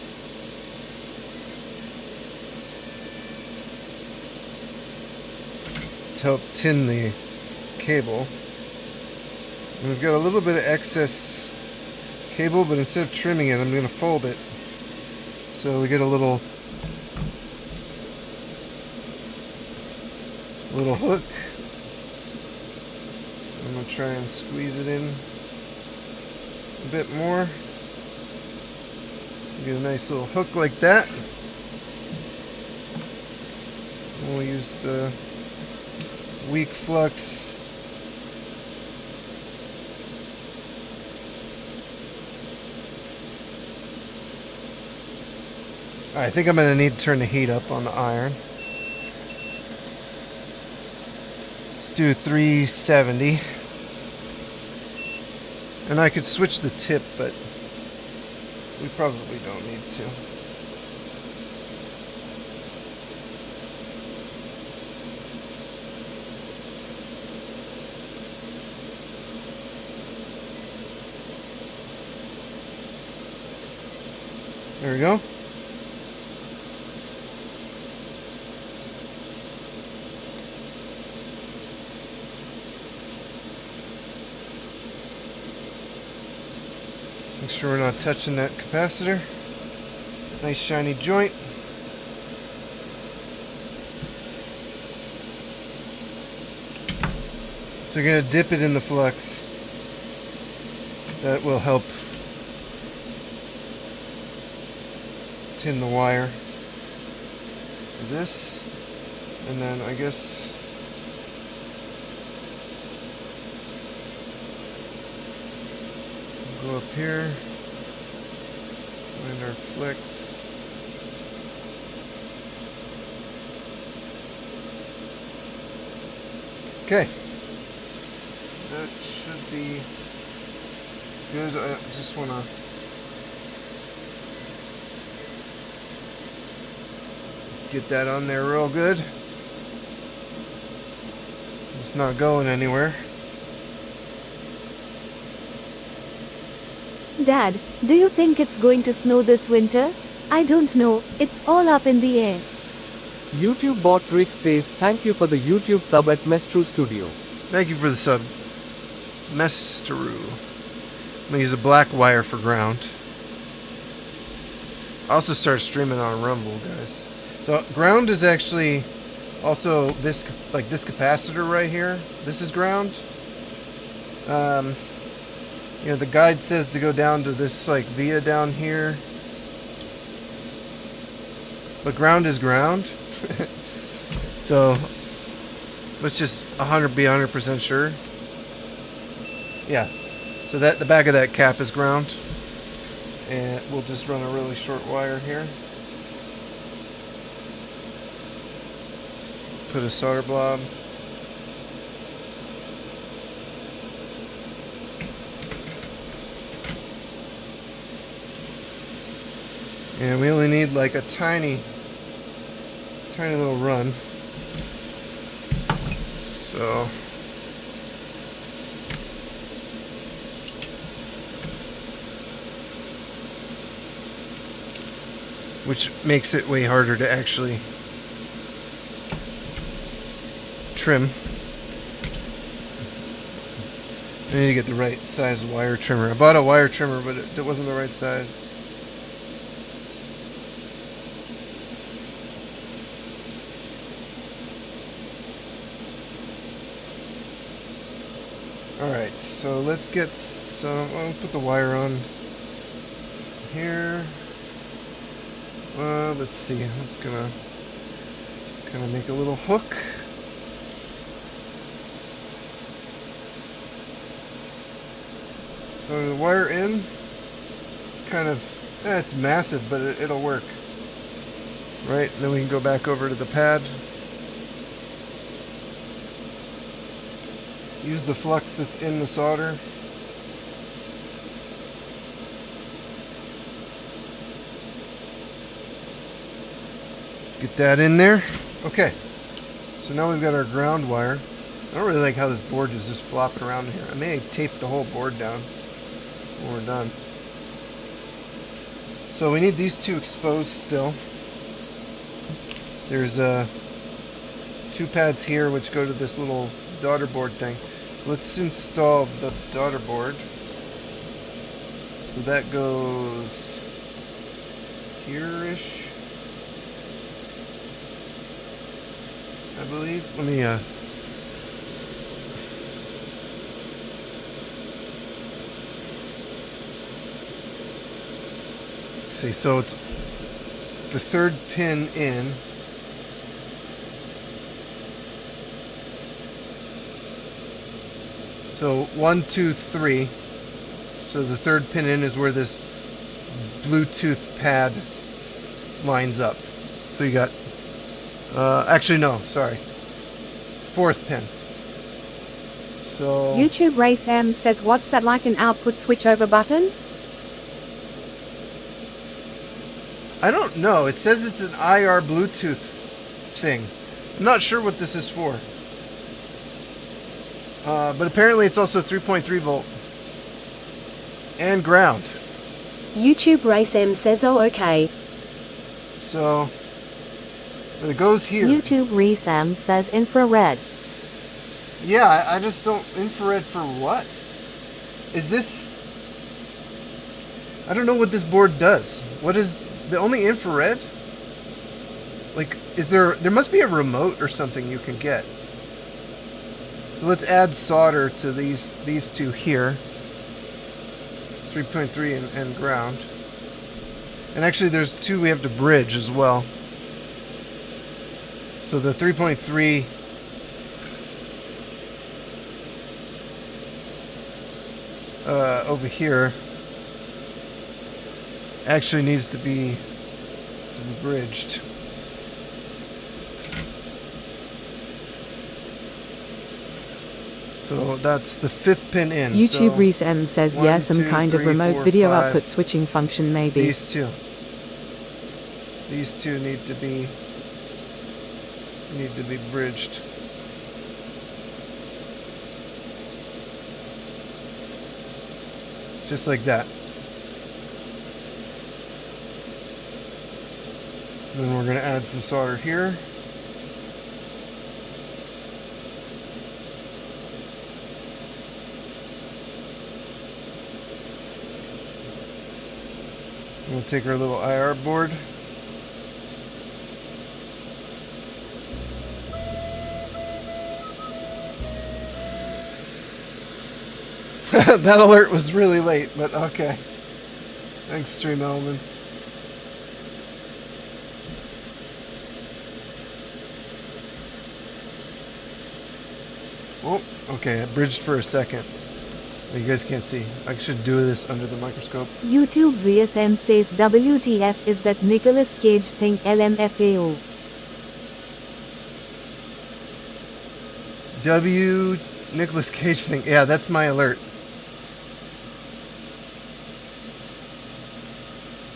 To help tin the cable. And we've got a little bit of excess cable, but instead of trimming it, I'm going to fold it. So we get a little hook. I'm going to try and squeeze it in a bit more. Get a nice little hook like that. And we'll use the weak flux I think I'm going to need to turn the heat up on the iron. Let's do 370. And I could switch the tip, but we probably don't need to. There we go. Make sure we're not touching that capacitor. Nice shiny joint. So you're going to dip it in the flux. That will help tin the wire for this. And then I guess go up here, find our flex. Okay, that should be good. I just want to get that on there real good. It's not going anywhere. Dad, do you think it's going to snow this winter? I don't know, it's all up in the air. YouTube bot Rick says thank you for the YouTube sub at Mestru Studio. Thank you for the sub. Mestru. I'm going to use a black wire for ground. I also started streaming on Rumble, guys. So ground is actually also this, like this capacitor right here. This is ground. You know, the guide says to go down to this like via down here. But ground is ground. So let's just be 100% sure. Yeah. So that the back of that cap is ground. And we'll just run a really short wire here. Put a solder blob. And we only need like a tiny little run. So which makes it way harder to actually trim. I need to get the right size wire trimmer. I bought a wire trimmer, but it wasn't the right size. Alright, so let's get some. I'll put the wire on here. Let's see. I'm just gonna kind of make a little hook. So the wire in, it's kind of, it's massive, but it'll work. Right, and then we can go back over to the pad. Use the flux that's in the solder. Get that in there. Okay, so now we've got our ground wire. I don't really like how this board is just flopping around here. I may tape the whole board down when we're done. So we need these two exposed still. There's two pads here which go to this little daughter board thing. So let's install the daughter board. So that goes here-ish, I believe. Let me see, so it's the third pin in. So 1, 2, 3. So the third pin in is where this Bluetooth pad lines up. So you got, actually no, sorry, 4th pin. So YouTube Race M says, what's that, like an output switchover button? I don't know. It says it's an IR Bluetooth thing. I'm not sure what this is for. But apparently it's also 3.3 volt. And ground. YouTube Race M says, oh, okay. So, but it goes here. YouTube Resam says infrared. Yeah, I just don't... Infrared for what? Is this... I don't know what this board does. What is... The only infrared? Like, is there... There must be a remote or something you can get. So let's add solder to these two here. 3.3 and ground. And actually there's 2 we have to bridge as well. So the 3.3... over here actually needs to be bridged. So that's the 5th pin in. YouTube so Reese M says, yeah, some kind of remote video output switching function maybe. These two need to be bridged. Just like that. Then we're going to add some solder here. We'll take our little IR board. That alert was really late, but okay. Thanks, Stream Elements. Oh, okay, I bridged for a second. You guys can't see. I should do this under the microscope. YouTube VSM says, WTF is that Nicolas Cage thing, LMFAO. Nicolas Cage thing. Yeah, that's my alert.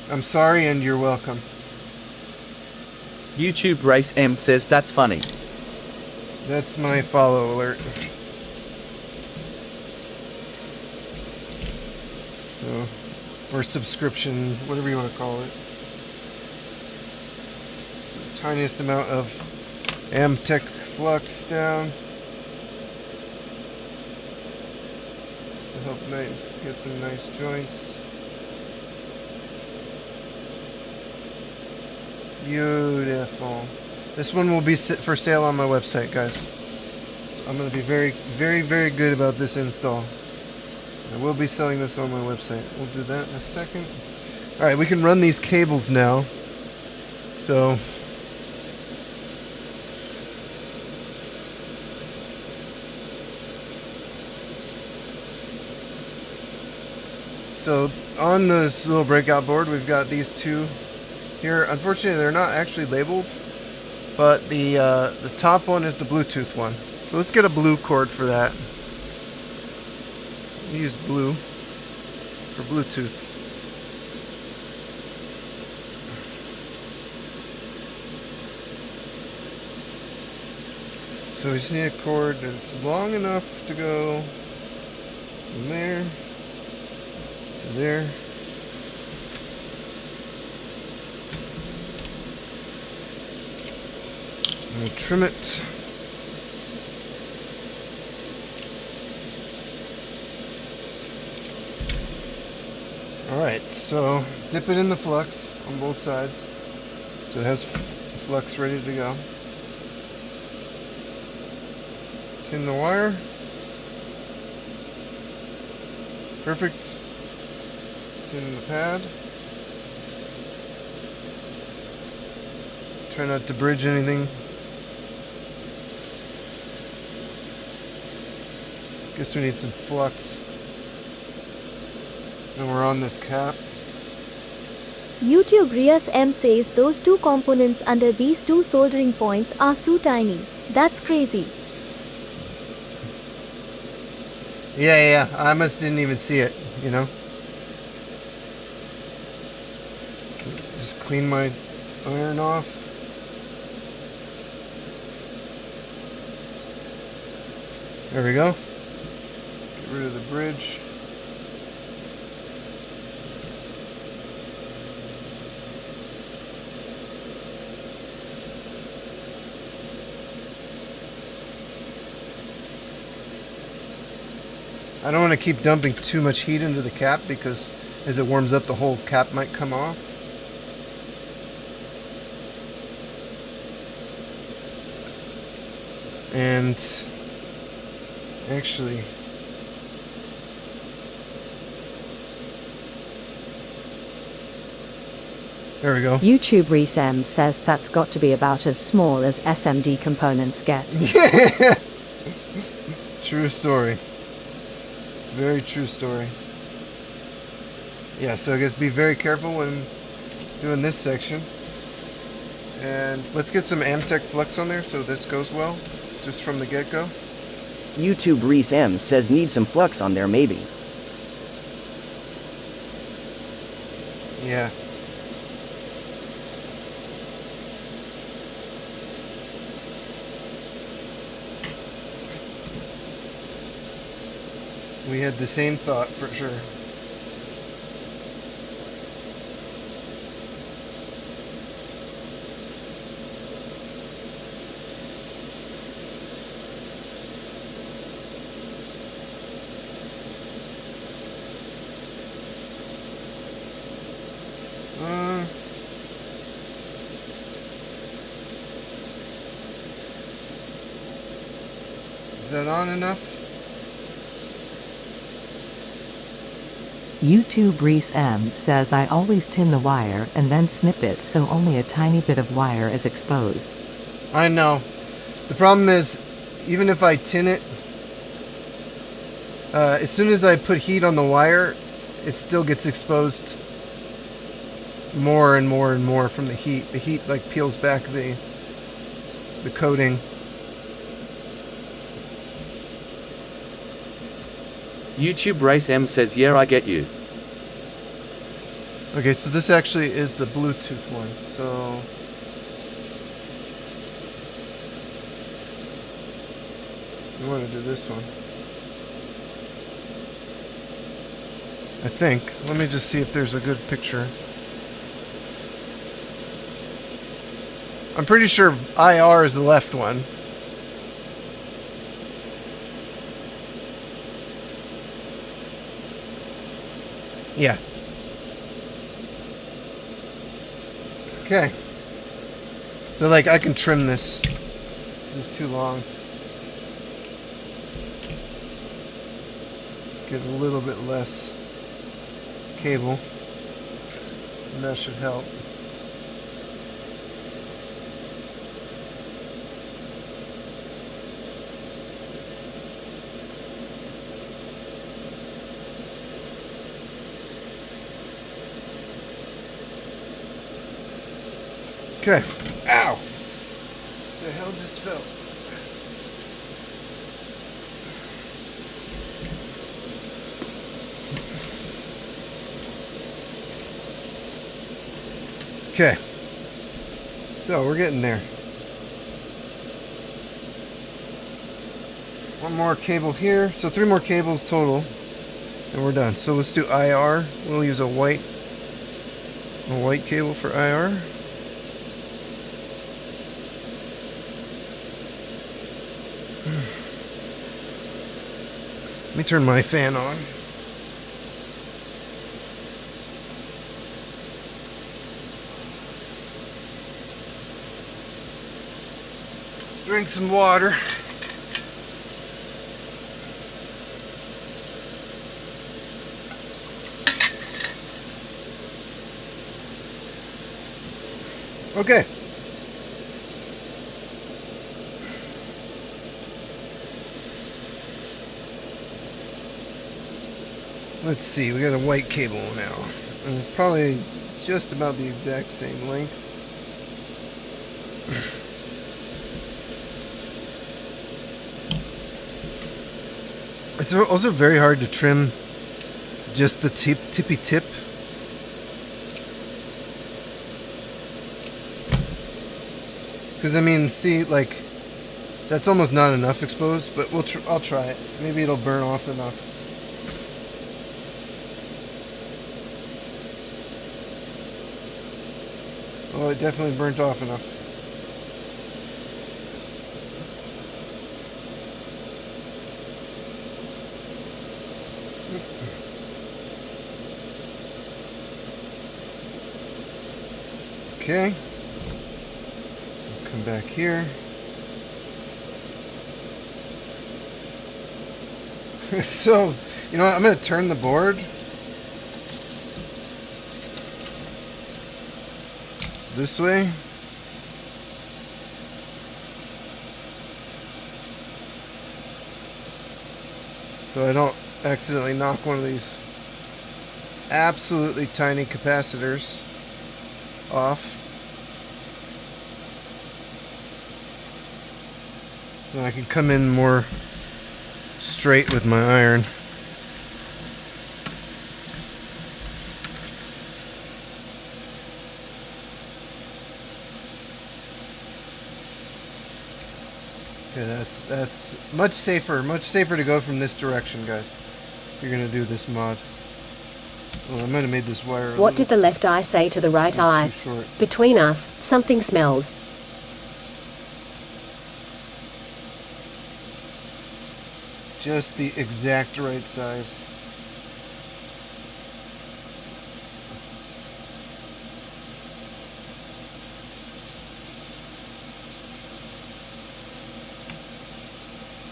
I'm sorry and you're welcome. YouTube Race M says that's funny. That's my follow alert. So, or subscription, whatever you want to call it. The tiniest amount of Amtech flux down. To help get some nice joints. Beautiful. This one will be for sale on my website, guys. So I'm going to be very, very, very good about this install. I will be selling this on my website. We'll do that in a second. Alright, we can run these cables now. So on this little breakout board, we've got these two here. Unfortunately, they're not actually labeled, but the top one is the Bluetooth one. So let's get a blue cord for that. Use blue for Bluetooth. So we just need a cord that's long enough to go from there to there. I'm gonna trim it. Alright, so dip it in the flux on both sides so it has flux ready to go. Tin the wire. Perfect. Tin the pad. Try not to bridge anything. Guess we need some flux. And we're on this cap. YouTube Rias M says those two components under these two soldering points are so tiny. That's crazy. Yeah, I almost didn't even see it, you know? Just clean my iron off. There we go. Get rid of the bridge. I don't want to keep dumping too much heat into the cap because as it warms up the whole cap might come off. And actually there we go. YouTube Resem says that's got to be about as small as SMD components get. True story. Very true story. Yeah, so I guess be very careful when doing this section. And let's get some Amtech flux on there so this goes well, just from the get-go. YouTube Reese M says need some flux on there maybe. Yeah. We had the same thought for sure. Is that on enough? YouTube Reese M says I always tin the wire and then snip it so only a tiny bit of wire is exposed. I know. The problem is, even if I tin it, as soon as I put heat on the wire, it still gets exposed more and more and more from the heat. The heat like peels back the coating. YouTube Race M says, yeah, I get you. Okay, so this actually is the Bluetooth one. So we want to do this one. I think. Let me just see if there's a good picture. I'm pretty sure IR is the left one. Yeah. Okay. So like I can trim this. This is too long. Let's get a little bit less cable. And that should help. Okay. Ow! The hell just fell? Okay. So we're getting there. One more cable here. So 3 more cables total. And we're done. So let's do IR. We'll use a white cable for IR. Let me turn my fan on. Drink some water. Okay. Let's see, we got a white cable now. And it's probably just about the exact same length. It's also very hard to trim just the tippy tip. Because I mean, see, like, that's almost not enough exposed, but I'll try it. Maybe it'll burn off enough. Oh, it definitely burnt off enough. Okay. Come back here. So, you know what? I'm going to turn the board this way. So I don't accidentally knock one of these absolutely tiny capacitors off. Then I can come in more straight with my iron. Okay, that's much safer to go from this direction, guys. If you're gonna do this mod. Well, I might have made this wire. What did the left eye say to the right eye? Between us, something smells. Just the exact right size.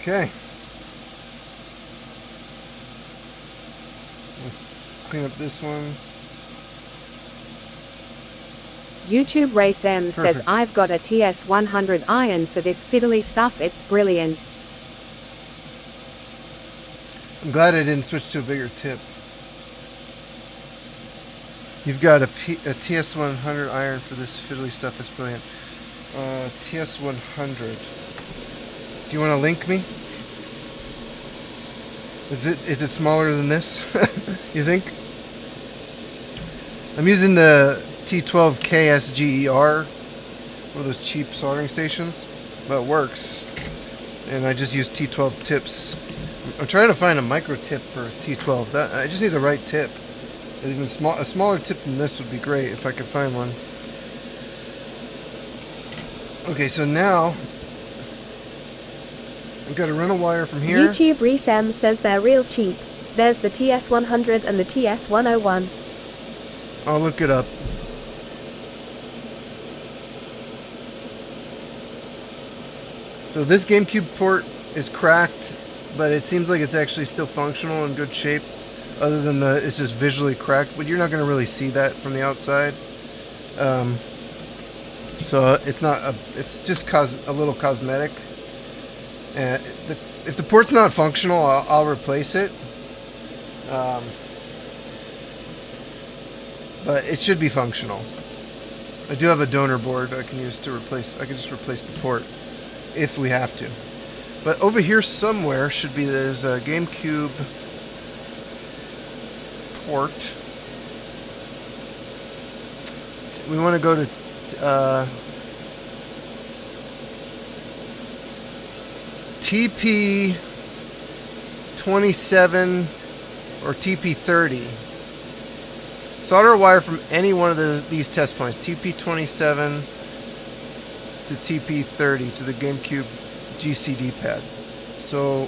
Okay. Clean up this one. YouTube Race M says, Perfect. I've got a TS100 iron for this fiddly stuff, it's brilliant. I'm glad I didn't switch to a bigger tip. You've got a TS100 iron for this fiddly stuff, it's brilliant. TS100. Do you want to link me? Is it smaller than this? You think? I'm using the T12KSGER, one of those cheap soldering stations, but it works. And I just use T12 tips. I'm trying to find a micro tip for T12. I just need the right tip. Even a smaller tip than this would be great if I could find one. Okay, so now I've got to run a wire from here. YouTube Resem says they're real cheap. There's the TS100 and the TS101. I'll look it up. So this GameCube port is cracked, but it seems like it's actually still functional in good shape. Other than it's just visually cracked, but you're not going to really see that from the outside. So it's not it's just a little cosmetic. And if the port's not functional, I'll replace it. But it should be functional. I do have a donor board I can use to replace. I can just replace the port if we have to. But over here somewhere there's a GameCube port. We want to go to TP27 or TP30. Solder a wire from any one of these test points, TP27 to TP30 to the GameCube GCD pad. So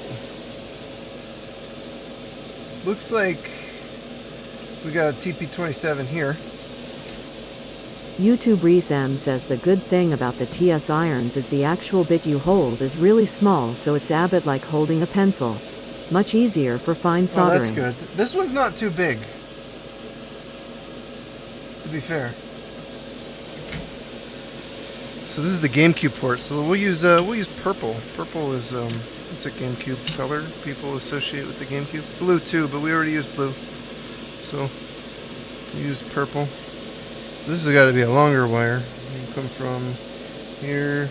looks like we got a TP27 here. YouTube Resem says the good thing about the TS irons is the actual bit you hold is really small, so it's a bit like holding a pencil. Much easier for fine soldering. Oh, that's good. This one's not too big, to be fair. So this is the GameCube port. So we'll use purple. Purple is it's a GameCube color people associate with the GameCube. Blue too, but we already used blue. So we use purple. So this has got to be a longer wire. You come from here,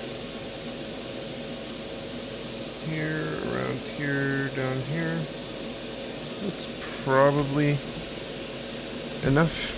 around here, down here. That's probably enough.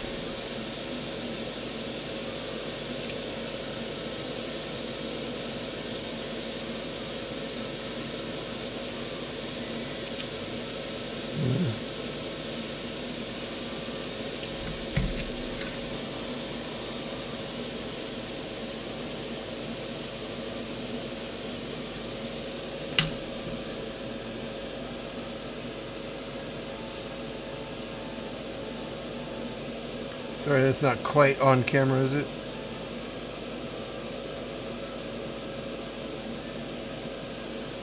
Sorry, that's not quite on camera, is it?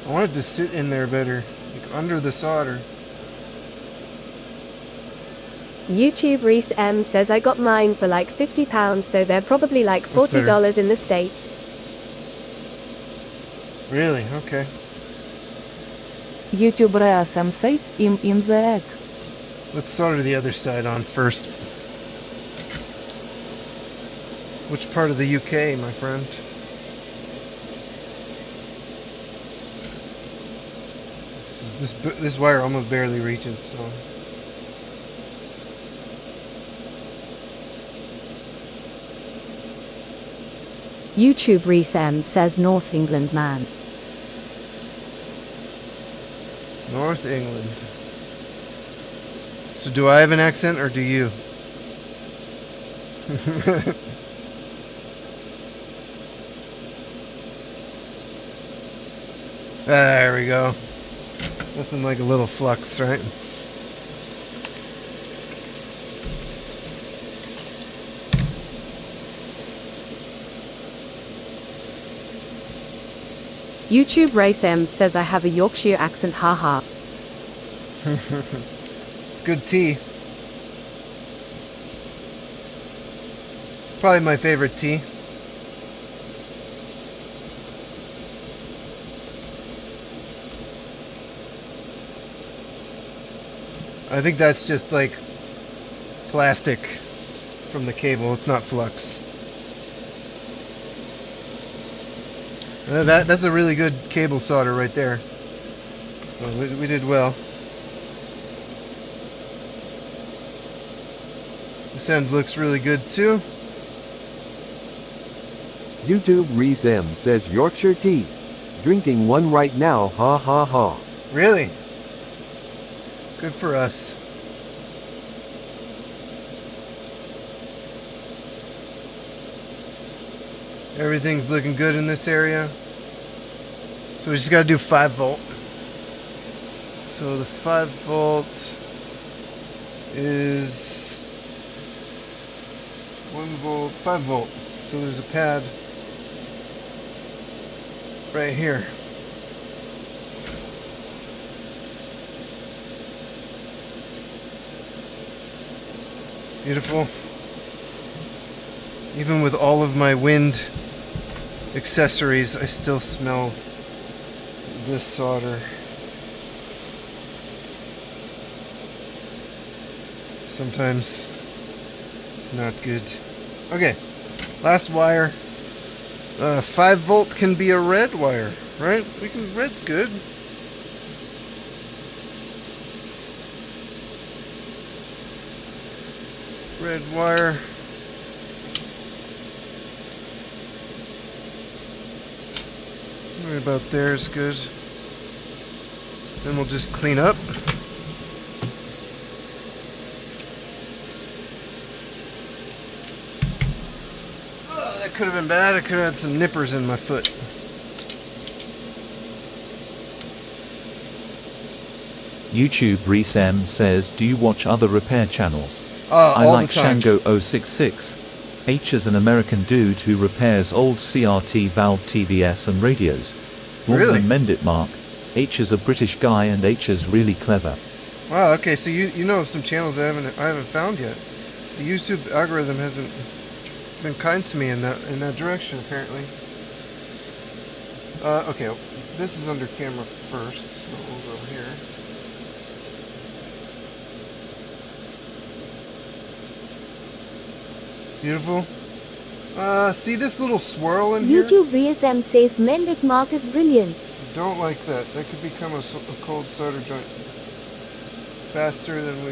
I wanted to sit in there better, like under the solder. YouTube Reese M says I got mine for like £50, so they're probably like $40 in the States. Really? Okay. YouTuber SM says I'm in the egg. Let's solder the other side on first. Which part of the UK, my friend? This wire almost barely reaches, so. YouTube Reese M says North England man. North England. So do I have an accent or do you? There we go. Nothing like a little flux, right? YouTube Race M says I have a Yorkshire accent, haha. It's good tea. It's probably my favorite tea. I think that's just like plastic from the cable. It's not flux. That's a really good cable solder right there. So we did well. This end looks really good too. YouTube Reese M says Yorkshire tea. Drinking one right now, ha ha ha. Really? Good for us. Everything's looking good in this area. So we just got to do 5 volt. So the 5 volt is 1 volt, 5 volt. So there's a pad right here. Beautiful. Even with all of my wind accessories, I still smell this solder. Sometimes it's not good. Okay, last wire. 5 volt can be a red wire, right? Red's good. Red wire. Right about there is good. Then we'll just clean up. Oh, that could have been bad. I could have had some nippers in my foot. YouTube Reese M says, do you watch other repair channels? I like Shango 066. H is an American dude who repairs old CRT valve TVS and radios. Really? Mend it, Mark. H is a British guy and H is really clever. Wow, okay, so you know of some channels I haven't found yet. The YouTube algorithm hasn't been kind to me in that direction, apparently. Okay, this is under camera first, so we'll go here. Beautiful. See this little swirl in here? YouTube Reis M says Mendic Mark is brilliant. Don't like that. That could become a cold solder joint faster than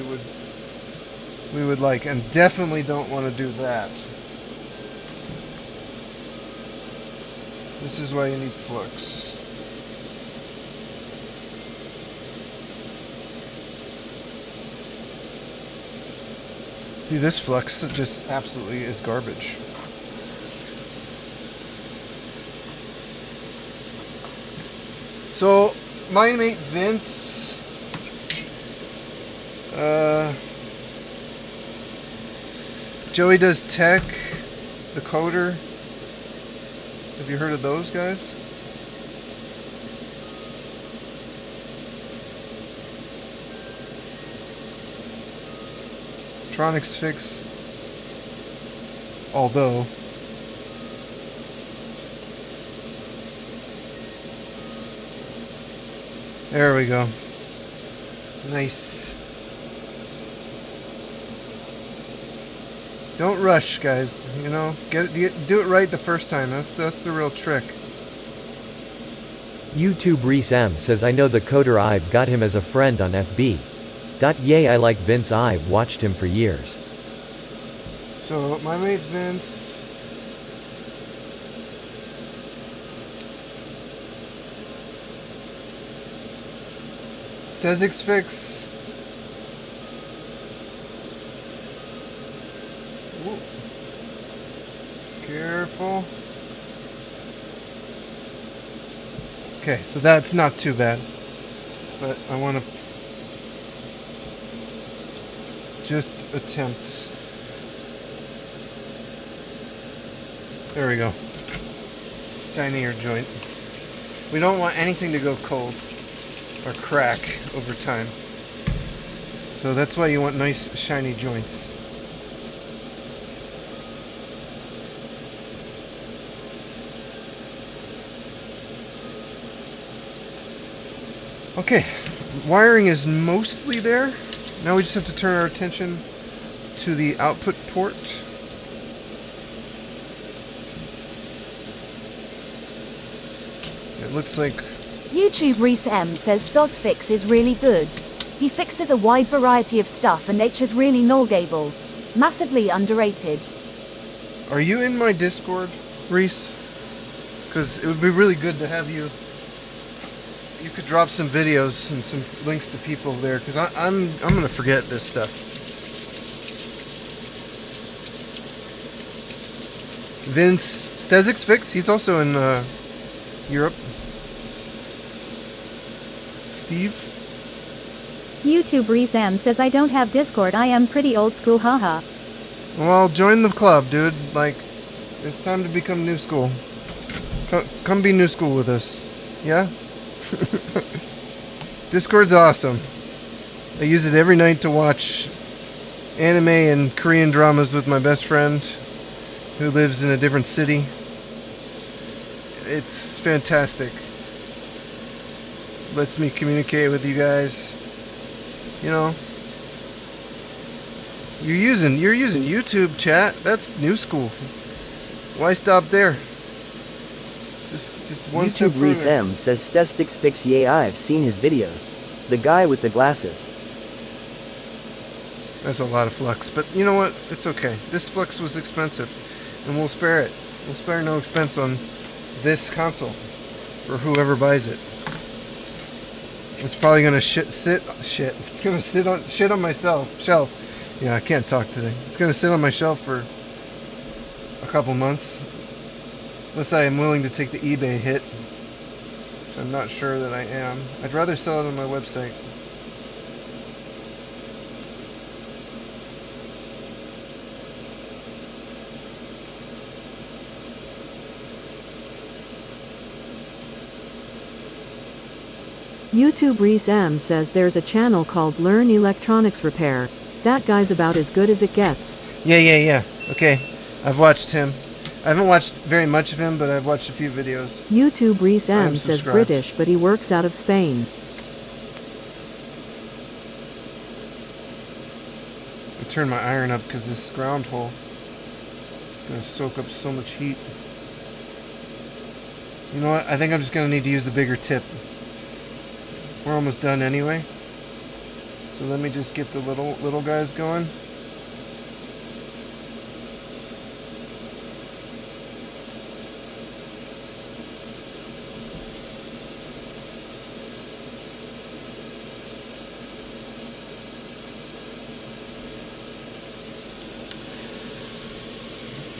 we would like, and definitely don't want to do that. This is why you need flux. See, this flux just absolutely is garbage. So, my mate Vince, Joey does tech, the coder. Have you heard of those guys? Tronics Fix, although there we go. Nice. Don't rush, guys. You know, do it right the first time. That's the real trick. YouTube Reese M says I know the coder. I've got him as a friend on FB. Yay, I like Vince. I've watched him for years. So my mate Vince, Stezix Fix. Ooh. Careful. Okay, so that's not too bad, but I want to just attempt. There we go. Shinier joint. We don't want anything to go cold or crack over time. So that's why you want nice shiny joints. Okay, wiring is mostly there. Now we just have to turn our attention to the output port. It looks like YouTube Reese M says Sosfix is really good. He fixes a wide variety of stuff and nature's really knowledgeable. Massively underrated. Are you in my Discord, Reese? Because it would be really good to have you. You could drop some videos and some links to people there, because I'm gonna forget this stuff. Vince Stezix Fix, he's also in Europe. Steve? YouTube Reese M says I don't have Discord. I am pretty old school, haha. Well, join the club, dude. Like, it's time to become new school. Come be new school with us. Yeah? Discord's awesome. I use it every night to watch anime and Korean dramas with my best friend who lives in a different city. It's fantastic. Lets me communicate with you guys. You know, you're using YouTube chat. That's new school. Why stop there? Just one step YouTube Reese further. M says Stestix Fix. Yeah, I've seen his videos. The guy with the glasses. That's a lot of flux, but you know what? It's okay. This flux was expensive, and we'll spare it. We'll spare no expense on this console for whoever buys it. It's probably gonna It's gonna shit on my shelf. Yeah, I can't talk today. It's gonna sit on my shelf for a couple months, unless I am willing to take the eBay hit, which I'm not sure that I am. I'd rather sell it on my website. YouTube Reese M says there's a channel called Learn Electronics Repair. That guy's about as good as it gets. Yeah. Okay, I've watched him. I haven't watched very much of him, but I've watched a few videos. YouTube Reese M says subscribed. British, but he works out of Spain. I turned my iron up because this ground hole. gonna soak up so much heat. You know what? I think I'm just gonna need to use the bigger tip. We're almost done anyway. So let me just get the little guys going.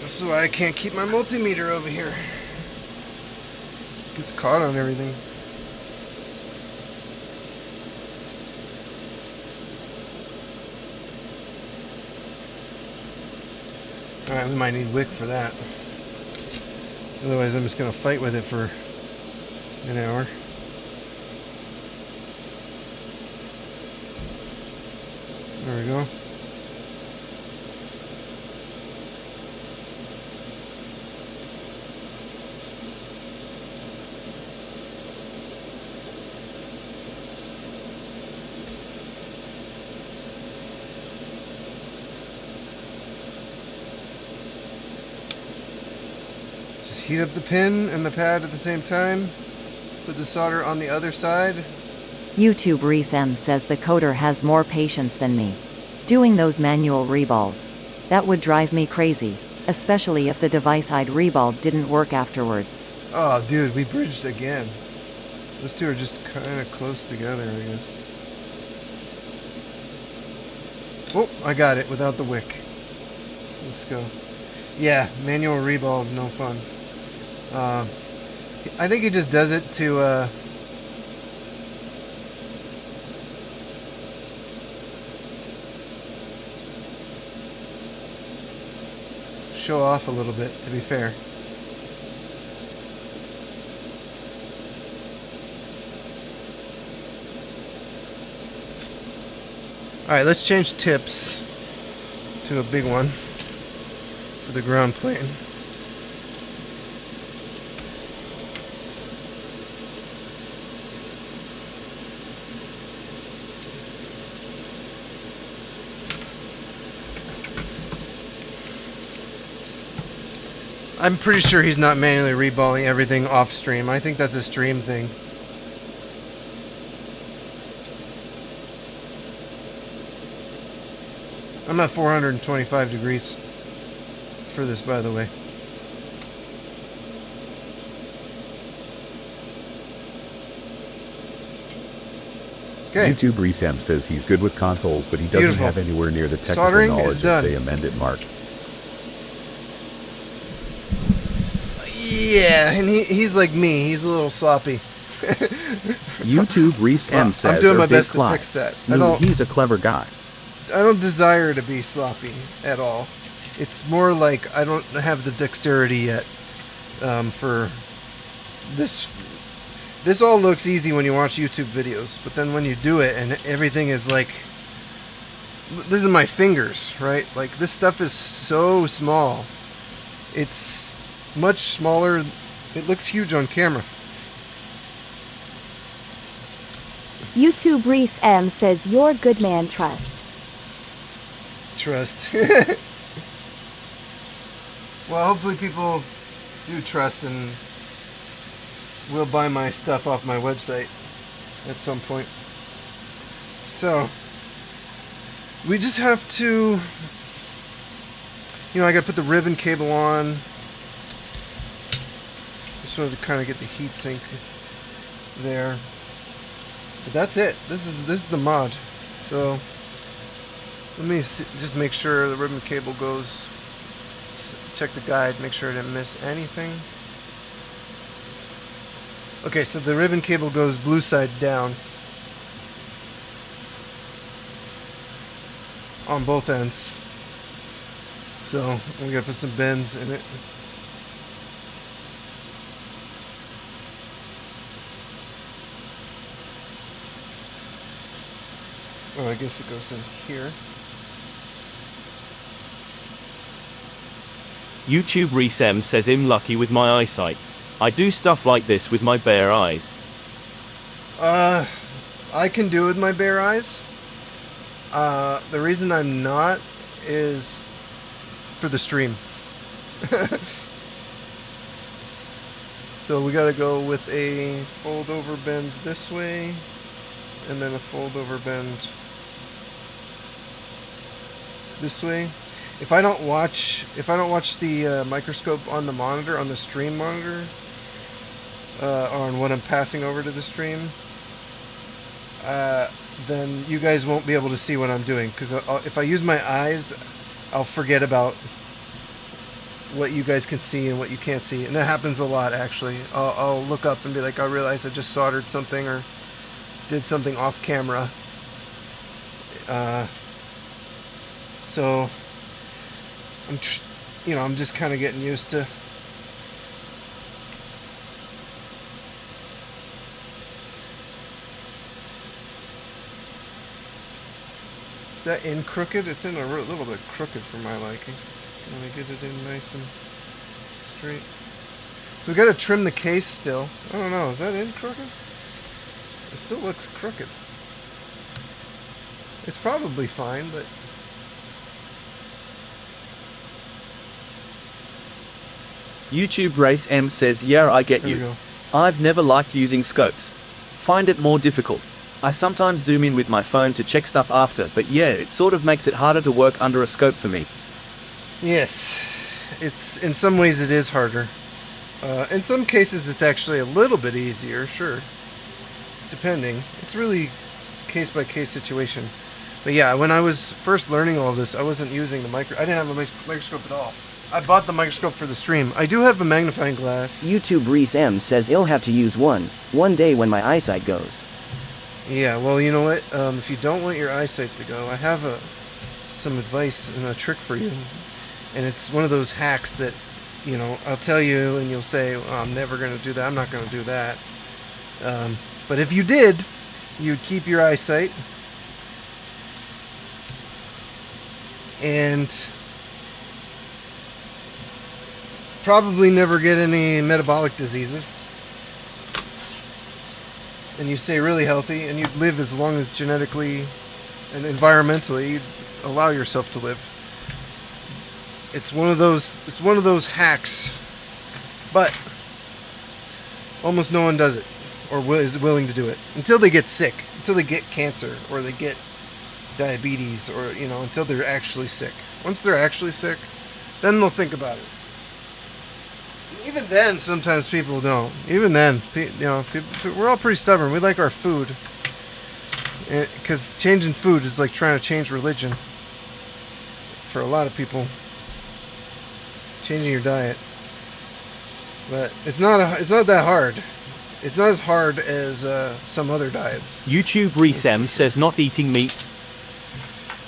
This is why I can't keep my multimeter over here. Gets caught on everything. Alright, we might need wick for that. Otherwise I'm just going to fight with it for an hour. There we go. Heat up the pin and the pad at the same time. Put the solder on the other side. YouTube Reese M says the coder has more patience than me. Doing those manual reballs. That would drive me crazy. Especially if the device I'd reballed didn't work afterwards. Oh dude, we bridged again. Those two are just kind of close together, I guess. Oh, I got it without the wick. Let's go. Yeah, manual reball is no fun. I think he just does it to show off a little bit, to be fair. Alright, let's change tips to a big one for the ground plane. I'm pretty sure he's not manually reballing everything off stream. I think that's a stream thing. I'm at 425 degrees for this, by the way. Okay. YouTube Resem says he's good with consoles, but he doesn't Beautiful. have anywhere near the technical Soldering is knowledge of, done. say, amend it, Mark. Yeah, and he's like me. He's a little sloppy. YouTube Reese M says, I'm doing my Big best to Clyde. fix that. He's a clever guy. I don't desire to be sloppy at all. It's more like I don't have the dexterity yet for this. This all looks easy when you watch YouTube videos, but then when you do it and everything is like, this is my fingers, right? Like this stuff is so small. It's much smaller. It looks huge on camera. YouTube Reese M says you're good man, trust. Trust. Well, hopefully people do trust and will buy my stuff off my website at some point. So, we just have to, I gotta put the ribbon cable on. Just wanted to kind of get the heat sink there. But that's it. This is the mod. So let me just make sure the ribbon cable goes. Check the guide, make sure I didn't miss anything. Okay, so the ribbon cable goes blue side down on both ends. So we gotta put some bends in it. Oh, I guess it goes in here. YouTube Resem says I'm lucky with my eyesight. I do stuff like this with my bare eyes. I can do it with my bare eyes. The reason I'm not is for the stream. So we gotta go with a fold over bend this way, and then a fold over bend this way. If I don't watch the microscope on the monitor, on the stream monitor, on what I'm passing over to the stream, then you guys won't be able to see what I'm doing, because if I use my eyes, I'll forget about what you guys can see and what you can't see, and that happens a lot actually. I'll look up and be like, I realize I just soldered something or did something off camera. So I'm just kind of getting used to. Is that in crooked? It's in a little bit crooked for my liking. Can I get it in nice and straight? So we got to trim the case still. I don't know. Is that in crooked? It still looks crooked. It's probably fine, but YouTube Race M says, yeah, I get you. I've never liked using scopes. Find it more difficult. I sometimes zoom in with my phone to check stuff after, but yeah, it sort of makes it harder to work under a scope for me. yes, it's in some ways it is harder. In some cases it's actually a little bit easier, sure. Depending. It's really case by case situation. But yeah, when I was first learning all this, I wasn't using the I didn't have a microscope at all. I bought the microscope for the stream. I do have a magnifying glass. YouTube Reese M says he'll have to use one day when my eyesight goes. Yeah, well, you know what? If you don't want your eyesight to go, I have some advice and a trick for you. And it's one of those hacks that, I'll tell you and you'll say, oh, I'm never going to do that. I'm not going to do that. But if you did, you'd keep your eyesight. And probably never get any metabolic diseases. And you stay really healthy, and you'd live as long as genetically and environmentally you'd allow yourself to live. It's one of those hacks, but almost no one does it or is willing to do it until they get sick, until they get cancer or they get diabetes, or until they're actually sick. Once they're actually sick, then they'll think about it. Even then, sometimes people don't. Even then, we're all pretty stubborn. We like our food. Because changing food is like trying to change religion. For a lot of people. Changing your diet. But it's not that hard. It's not as hard as some other diets. YouTube Resem says not eating meat.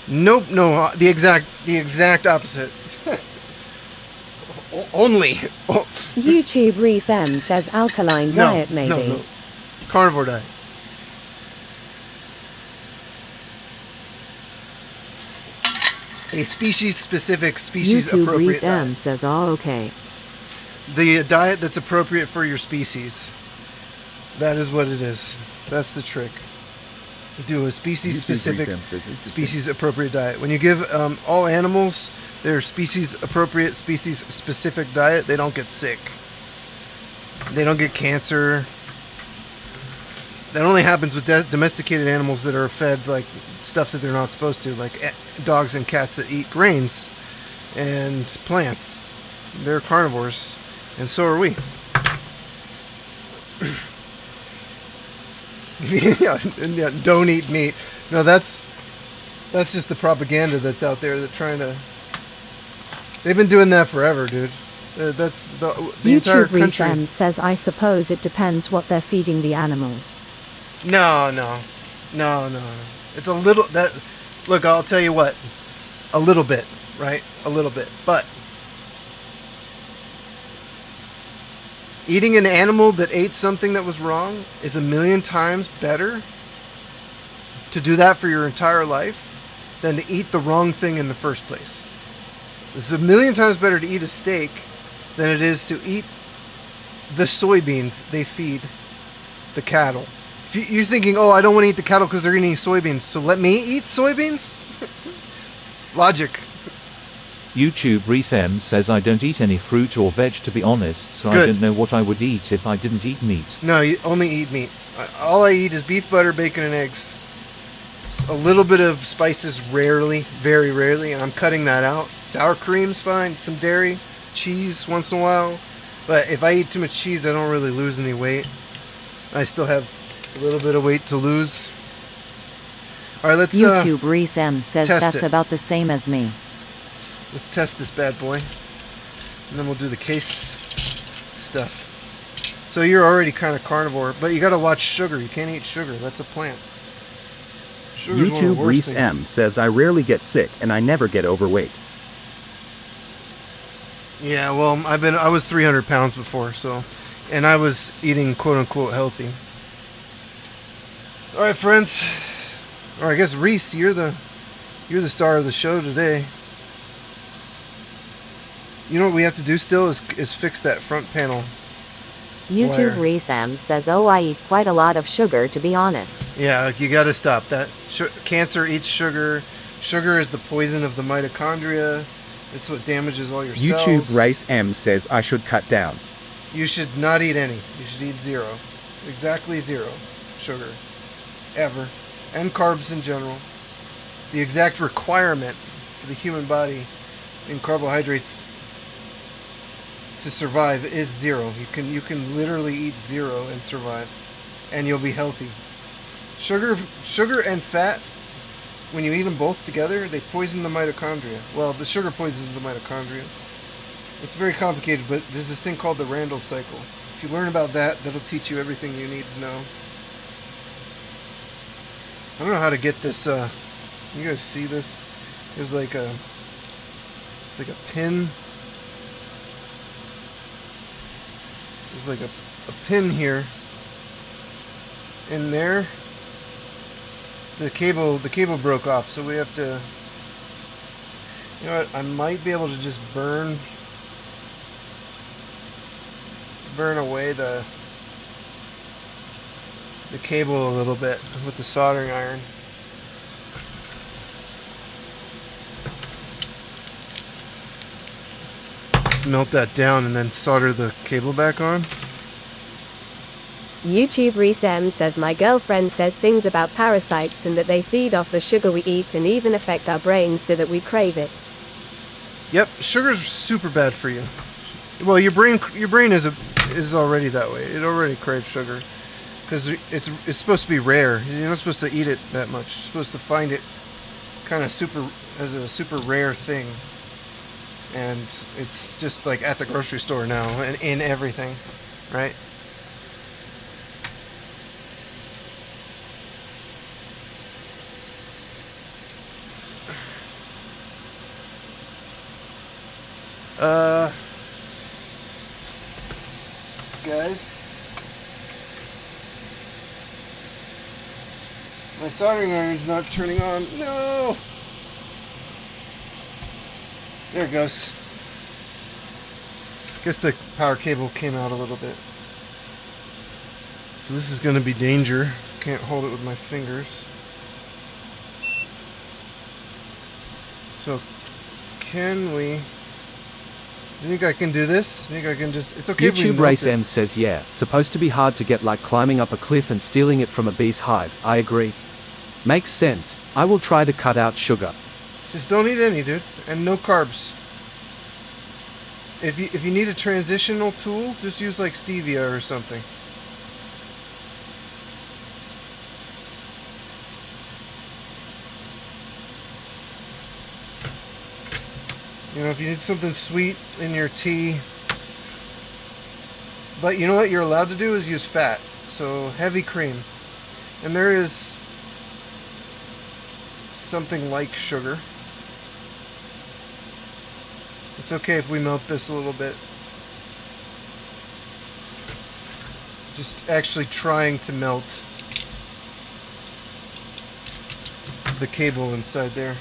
Nope, no, the exact opposite. Only. Oh. YouTube Reese M says alkaline diet maybe. No. Carnivore diet. A species-specific, species-appropriate YouTube Reese diet. M says, oh, okay. The diet that's appropriate for your species. That is what it is. That's the trick. Do a species-specific, species-appropriate diet. When you give all animals their species-appropriate, species-specific diet, they don't get sick. They don't get cancer. That only happens with domesticated animals that are fed like stuff that they're not supposed to, like dogs and cats that eat grains and plants. They're carnivores, and so are we. yeah, don't eat meat. No, that's just the propaganda that's out there. They're trying to. They've been doing that forever, dude. That's the entire YouTube Reese country. M says, I suppose it depends what they're feeding the animals. No. It's a little that. Look, I'll tell you what. A little bit, right? A little bit, but eating an animal that ate something that was wrong is 1,000,000 times better to do that for your entire life than to eat the wrong thing in the first place. It's 1,000,000 times better to eat a steak than it is to eat the soybeans they feed the cattle. If you're thinking, oh, I don't want to eat the cattle because they're eating soybeans, so let me eat soybeans? Logic. YouTube Reese M says I don't eat any fruit or veg to be honest, so Good. I don't know what I would eat if I didn't eat meat. No, you only eat meat. All I eat is beef, butter, bacon, and eggs. A little bit of spices, rarely, very rarely, and I'm cutting that out. Sour cream's fine, some dairy, cheese once in a while. But if I eat too much cheese, I don't really lose any weight. I still have a little bit of weight to lose. All right, let's YouTube Reese M says test that's it. about the same as me. Let's test this bad boy, and then we'll do the case stuff. So you're already kind of carnivore, but you got to watch sugar. You can't eat sugar. That's a plant. Sugar's one of the YouTube worst Reese things. M says I rarely get sick and I never get overweight. Yeah, well, I was 300 pounds before, so, and I was eating quote unquote healthy. All right, friends. Or I guess Reese, you're the star of the show today. You know what we have to do still is fix that front panel. YouTube wire. Reese M says, oh, I eat quite a lot of sugar to be honest. Yeah, you got to stop that. Cancer eats sugar. Sugar is the poison of the mitochondria. It's what damages all your cells. YouTube Rice M says I should cut down. You should not eat any. You should eat zero. Exactly zero sugar. Ever. And carbs in general. The exact requirement for the human body in carbohydrates to survive is zero. You can literally eat zero and survive. And you'll be healthy. Sugar and fat, when you eat them both together, they poison the mitochondria. Well, the sugar poisons the mitochondria. It's very complicated, but there's this thing called the Randall cycle. If you learn about that, that'll teach you everything you need to know. I don't know how to get this, you guys see this? There's like it's like a pin. There's like a pin here. In there. The cable broke off, so we have to, you know what, I might be able to just burn away the cable a little bit with the soldering iron. Just melt that down and then solder the cable back on. YouTube Reese M says my girlfriend says things about parasites and that they feed off the sugar we eat and even affect our brains so that we crave it. Yep, sugar's super bad for you. Well, your brain is already that way. It already craves sugar because it's supposed to be rare. You're not supposed to eat it that much. You're supposed to find it kind of as a super rare thing. And it's just like at the grocery store now and in everything, right? Guys, my soldering iron's not turning on. No! There it goes. Guess the power cable came out a little bit. So this is going to be danger. Can't hold it with my fingers. So, can we... You think I can do this? You think I can just... It's okay if we YouTube melt Race it. M says yeah, supposed to be hard to get like climbing up a cliff and stealing it from a bee's hive. I agree. Makes sense. I will try to cut out sugar. Just don't eat any, dude. And no carbs. If you need a transitional tool, just use like stevia or something. You know, if you need something sweet in your tea. But you know what you're allowed to do is use fat. So heavy cream. And there is something like sugar. It's okay if we melt this a little bit. Just actually trying to melt the cable inside there.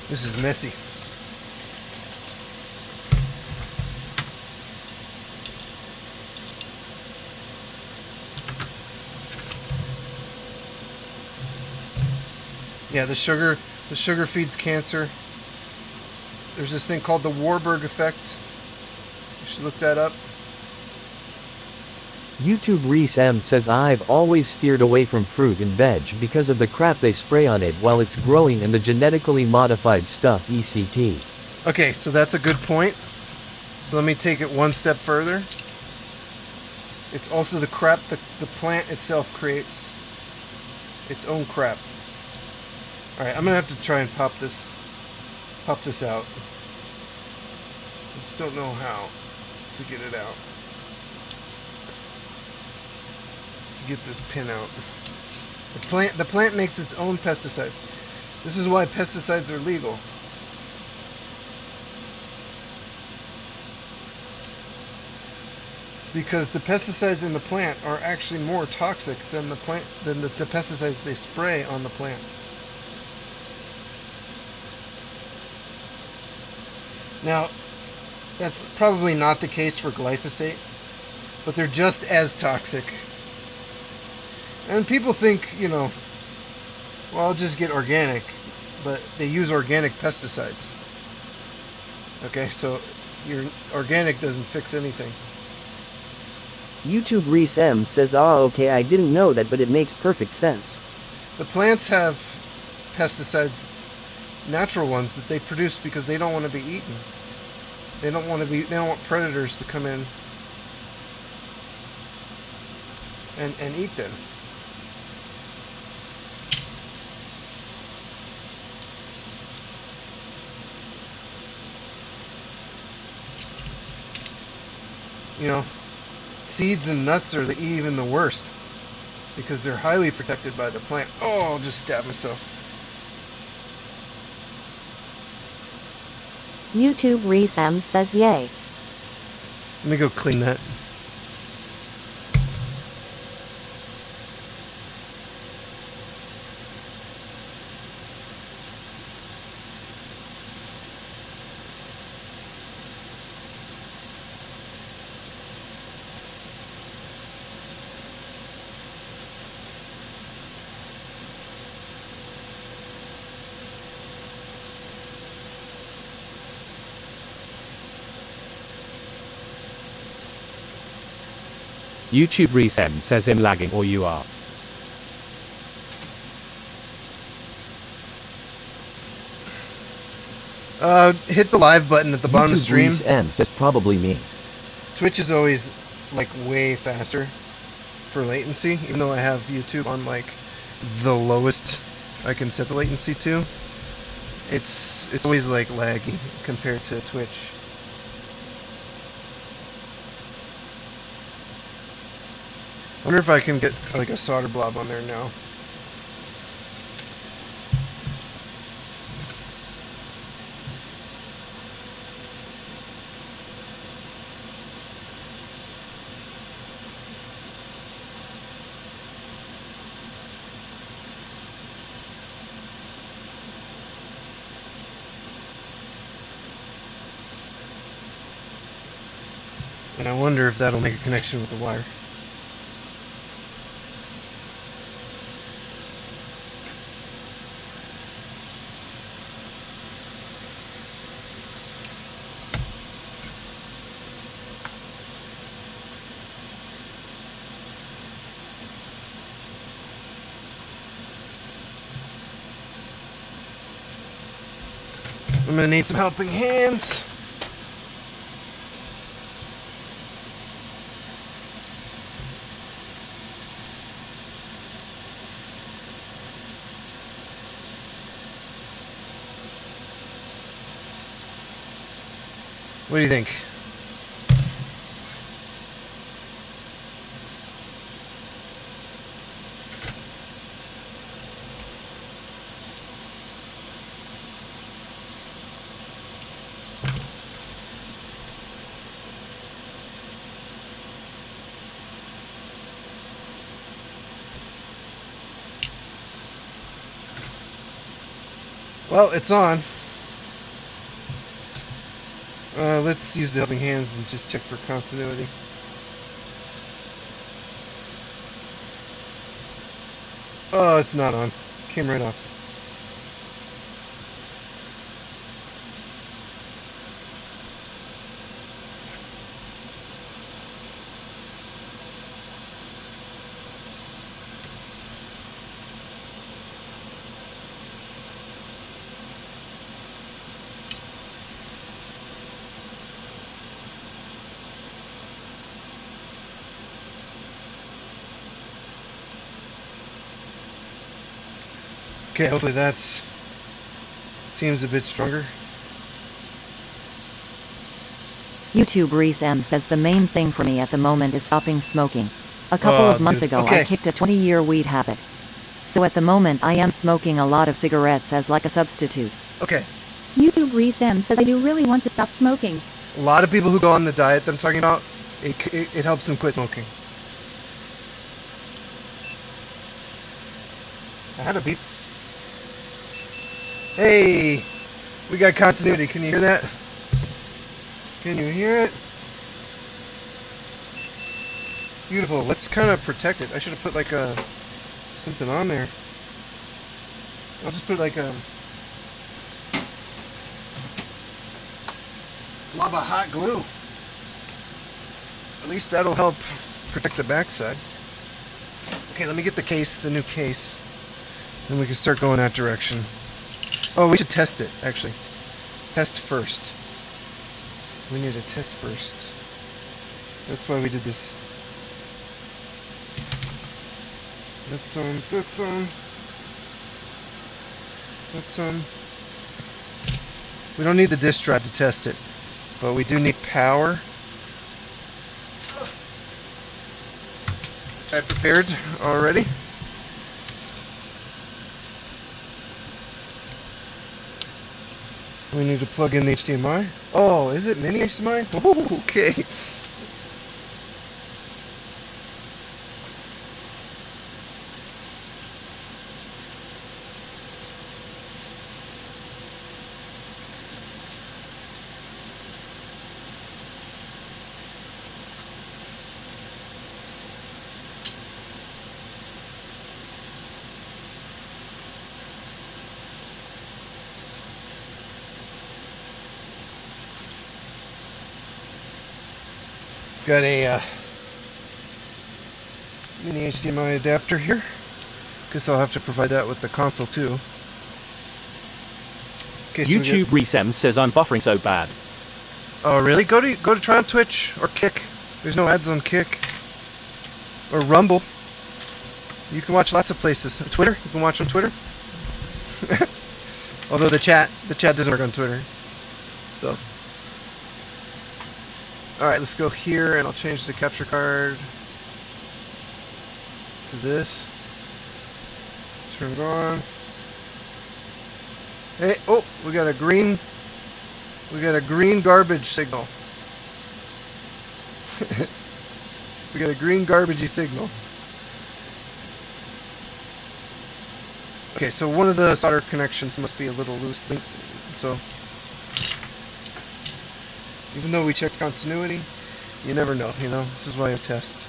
This is messy. Yeah, the sugar feeds cancer. There's this thing called the Warburg effect. You should look that up. YouTube Reese M says I've always steered away from fruit and veg because of the crap they spray on it while it's growing and the genetically modified stuff ECT. Okay, so that's a good point. So let me take it one step further. It's also the crap the plant itself creates. Its own crap. Alright, I'm gonna have to try and pop this out. I just don't know how to get it out. To get this pin out. The plant makes its own pesticides. This is why pesticides are legal. Because the pesticides in the plant are actually more toxic than the pesticides they spray on the plant. Now, that's probably not the case for glyphosate, but they're just as toxic. And people think, you know, well, I'll just get organic, but they use organic pesticides. Okay, so your organic doesn't fix anything. YouTube Reese M says, okay, I didn't know that, but it makes perfect sense. The plants have pesticides, natural ones that they produce because they don't want to be eaten. They don't want predators to come in and eat them. You know, seeds and nuts are even the worst because they're highly protected by the plant. Oh, I'll just stab myself. YouTube Reese M says yay. Let me go clean that. YouTube Reese M says I'm lagging or you are. Hit the live button at the bottom of the stream. YouTube Reese M says probably me. Twitch is always like way faster for latency, even though I have YouTube on like the lowest I can set the latency to. It's always like laggy compared to Twitch. I wonder if I can get like a solder blob on there now. And I wonder if that'll make a connection with the wire. I'm gonna need some helping hands. What do you think? Well, it's on. Let's use the helping hands and just check for continuity. Oh, it's not on. Came right off. Okay, hopefully that's seems a bit stronger. YouTube Reese M says the main thing for me at the moment is stopping smoking. A couple of months ago I kicked a 20-year weed habit. So at the moment I am smoking a lot of cigarettes as like a substitute. Okay. YouTube Reese M says I do really want to stop smoking. A lot of people who go on the diet that I'm talking about, it helps them quit smoking. I had a beep. Hey! We got continuity. Can you hear that? Can you hear it? Beautiful. Let's kind of protect it. I should have put like a something on there. I'll just put like a glob of hot glue. At least that'll help protect the backside. Okay, let me get the case, the new case. Then we can start going that direction. Oh, we should test it, actually. Test first. We need to test first. That's why we did this. That's on, that's on. That's on. We don't need the disk drive to test it, but we do need power. I prepared already. We need to plug in the HDMI. Oh, is it mini HDMI? Ooh, okay. Got a mini HDMI adapter here. Guess I'll have to provide that with the console too. Okay, so YouTube Reese M says I'm buffering so bad. Oh really? Go to try on Twitch or Kick. There's no ads on Kick or Rumble. You can watch lots of places. Twitter. You can watch on Twitter. Although the chat doesn't work on Twitter. So. Alright, let's go here and I'll change the capture card to this. Turn it on. Hey, oh, we got a green garbage signal. We got a green garbagey signal. Okay, so one of the solder connections must be a little loose, so even though we checked continuity, you never know, you know? This is why I test.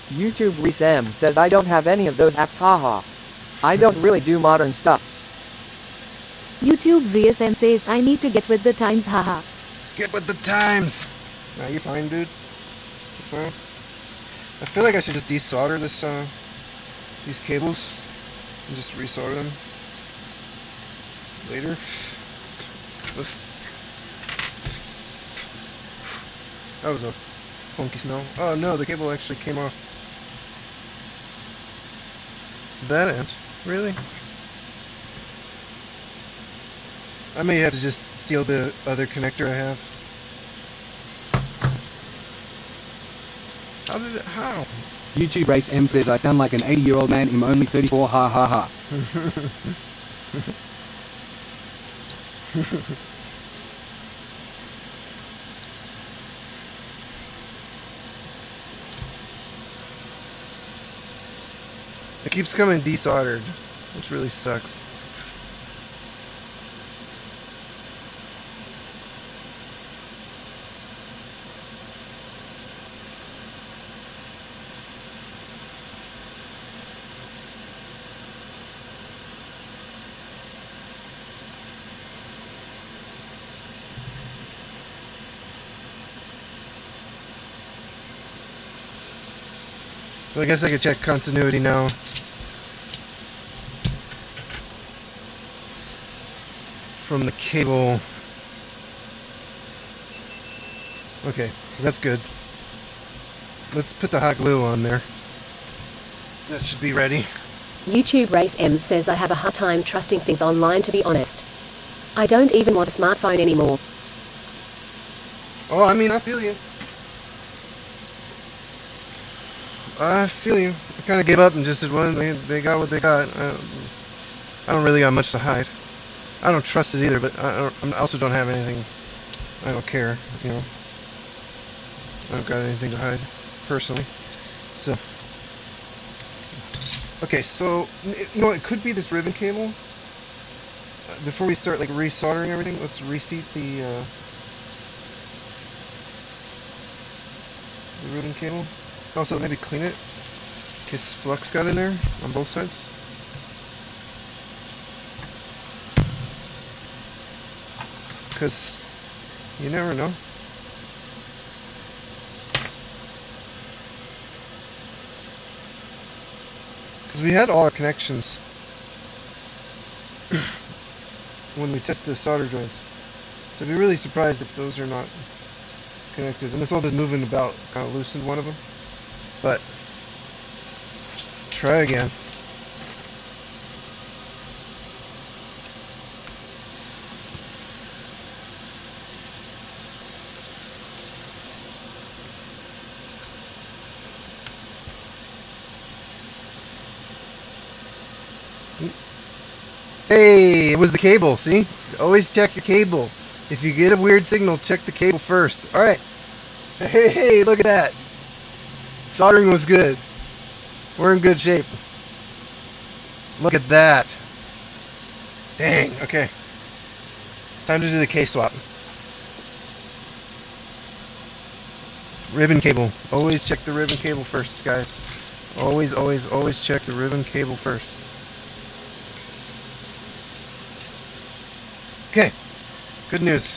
YouTube Reese M says I don't have any of those apps, haha. I don't really do modern stuff. YouTube Reese M says I need to get with the times, haha. Get with the times! Nah, you fine, dude? You fine? I feel like I should just desolder this, these cables and just resolder them later. That was a funky smell. Oh no, the cable actually came off that end. Really? I may have to just steal the other connector I have. How? YouTube Race M says I sound like an 80-year-old man. I'm only 34. Ha ha ha. It keeps coming desoldered, which really sucks. So I guess I could check continuity now. From the cable. Okay, so that's good. let's put the hot glue on there. So that should be ready. YouTube Race M says I have a hard time trusting things online, to be honest. I don't even want a smartphone anymore. Oh, I mean, I feel you. I feel you. I kind of gave up and just said, well, they got what they got. I don't really got much to hide. I don't trust it either, but I also don't have anything. I don't care, you know. I don't got anything to hide, personally. So, okay, so, you know, it could be this ribbon cable. Before we start, like, resoldering everything, let's reseat the ribbon cable. Also, maybe clean it, in case flux got in there on both sides. Because you never know. Because we had all our connections when we tested the solder joints. So I'd be really surprised if those are not connected. And all this moving about kind of loosened one of them. But let's try again. Hey, it was the cable, see? Always check your cable. If you get a weird signal, check the cable first. Alright. Hey, look at that. Soldering was good. We're in good shape. Look at that. Dang, okay. Time to do the case swap. Ribbon cable. Always check the ribbon cable first, guys. Always, always, always check the ribbon cable first. Okay, good news.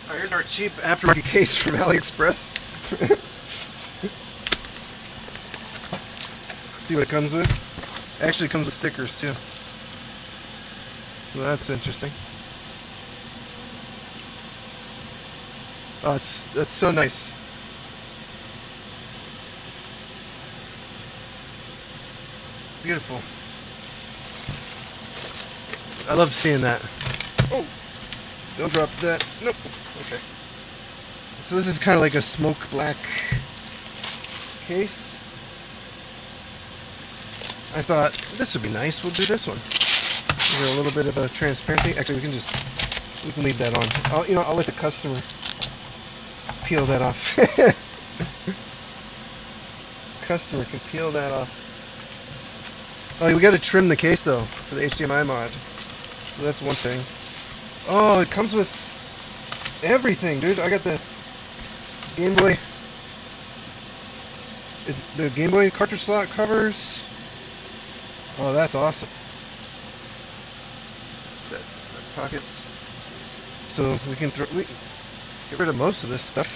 Alright, here's our cheap aftermarket case from AliExpress. See what it comes with. Actually, it comes with stickers too. So that's interesting. Oh, that's so nice. Beautiful. I love seeing that. Oh, don't drop that. Nope. Okay. So this is kind of like a smoke black case. I thought this would be nice. We'll do this one. Is there a little bit of a transparency? Actually, we can leave that on. I'll let the customer peel that off. Customer can peel that off. Oh, we got to trim the case though for the HDMI mod. So that's one thing. Oh, it comes with everything, dude. I got the Game Boy. The Game Boy cartridge slot covers. Oh, that's awesome. That pocket. So we can get rid of most of this stuff.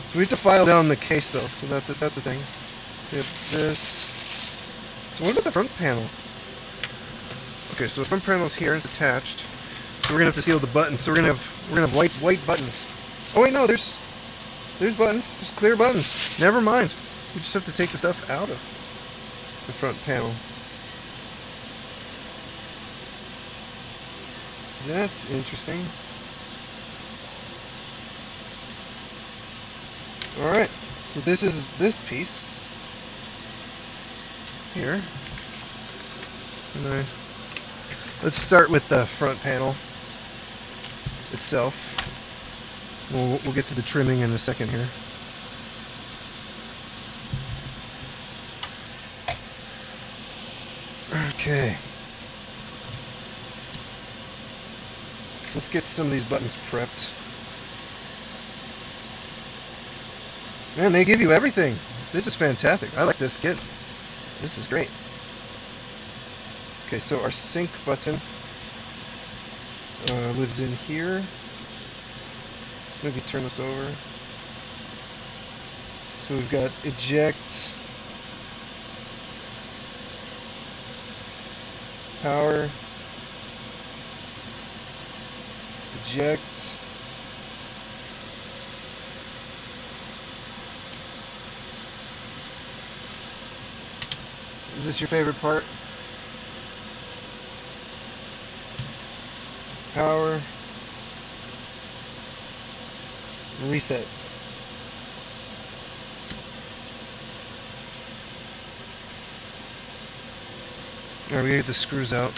So we have to file down the case though. So that's a thing. We have this. So what about the front panel? Okay, so the front panel's here, it's attached. So we're gonna have to seal the buttons. So we're gonna have white buttons. Oh wait, no, there's buttons. There's clear buttons. Never mind. We just have to take the stuff out of the front panel. That's interesting. Alright, so this is this piece here. And let's start with the front panel itself. We'll get to the trimming in a second here. Okay. Let's get some of these buttons prepped. Man, they give you everything. This is fantastic. I like this kit. This is great. Okay, so our sync button lives in here. Maybe turn this over. So we've got eject. Power. Eject. Is this your favorite part? Power. Reset. Alright, we gotta get the screws out.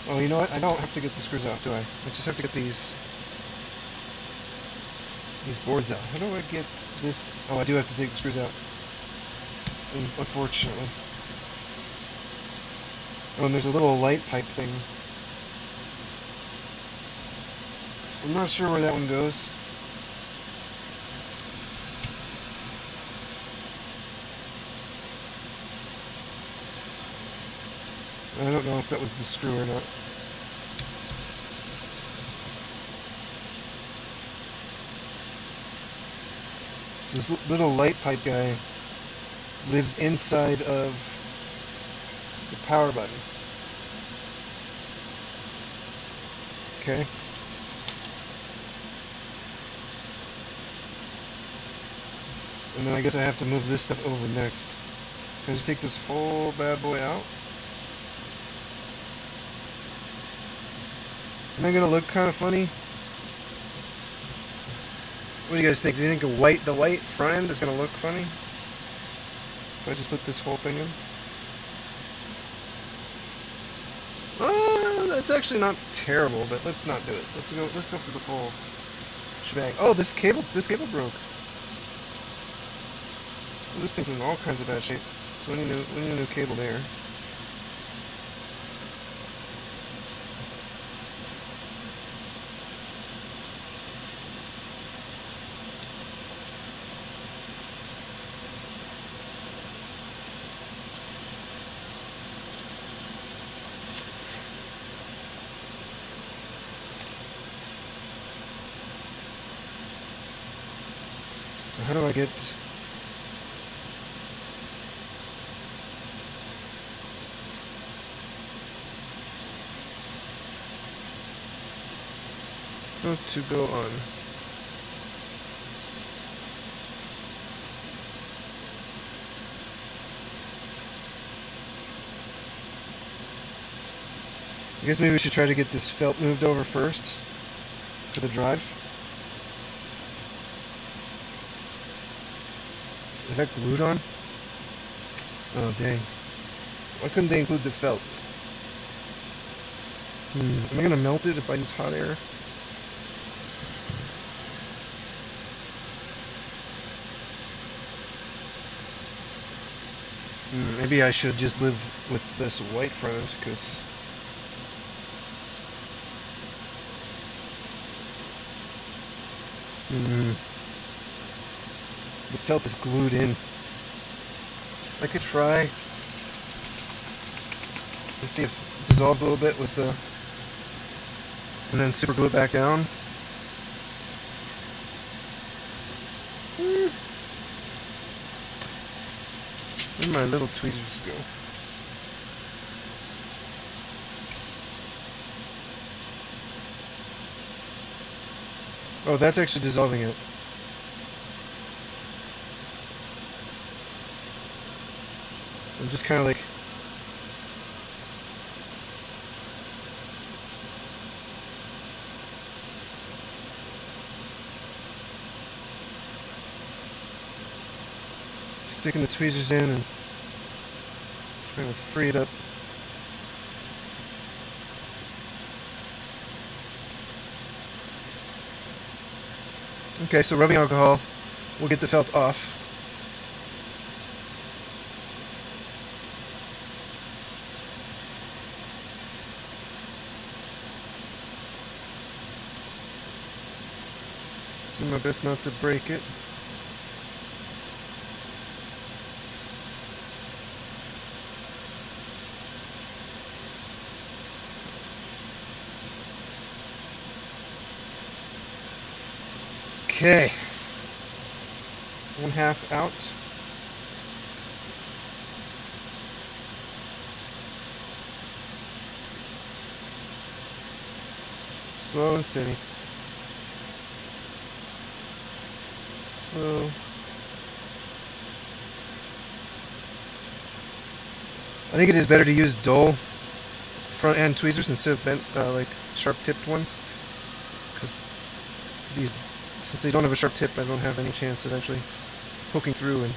Oh, you know what? I don't have to get the screws out, do I? I just have to get these boards out. How do I get this? Oh, I do have to take the screws out. Unfortunately. Oh, and there's a little light pipe thing. I'm not sure where that one goes. I don't know if that was the screw or not. So this little light pipe guy lives inside of the power button. Okay. And then I guess I have to move this stuff over next. Can I just take this whole bad boy out? Am I gonna look kind of funny? What do you guys think? Do you think the white front end is gonna look funny? If I just put this whole thing in? That's actually not terrible, but let's not do it. Let's go for the full shebang. Oh, this cable broke. Well, this thing's in all kinds of bad shape. So we need a new cable there. So how do I get... how to go on? I guess maybe we should try to get this felt moved over first for the drive. Is that glued on? Oh, dang. Why couldn't they include the felt? Am I gonna melt it if I use hot air? Maybe I should just live with this white front, because... the felt is glued in. I could try. Let's see if it dissolves a little bit with the... and then super glue it back down. Where'd my little tweezers go? Oh, that's actually dissolving it. I'm just kind of like... sticking the tweezers in and trying to free it up. Okay, so rubbing alcohol will get the felt off. Do my best not to break it. Okay. 1/2 out. Slow and steady. Slow. I think it is better to use dull front end tweezers instead of bent, like sharp tipped ones. Because these, since they don't have a sharp tip, I don't have any chance of actually poking through and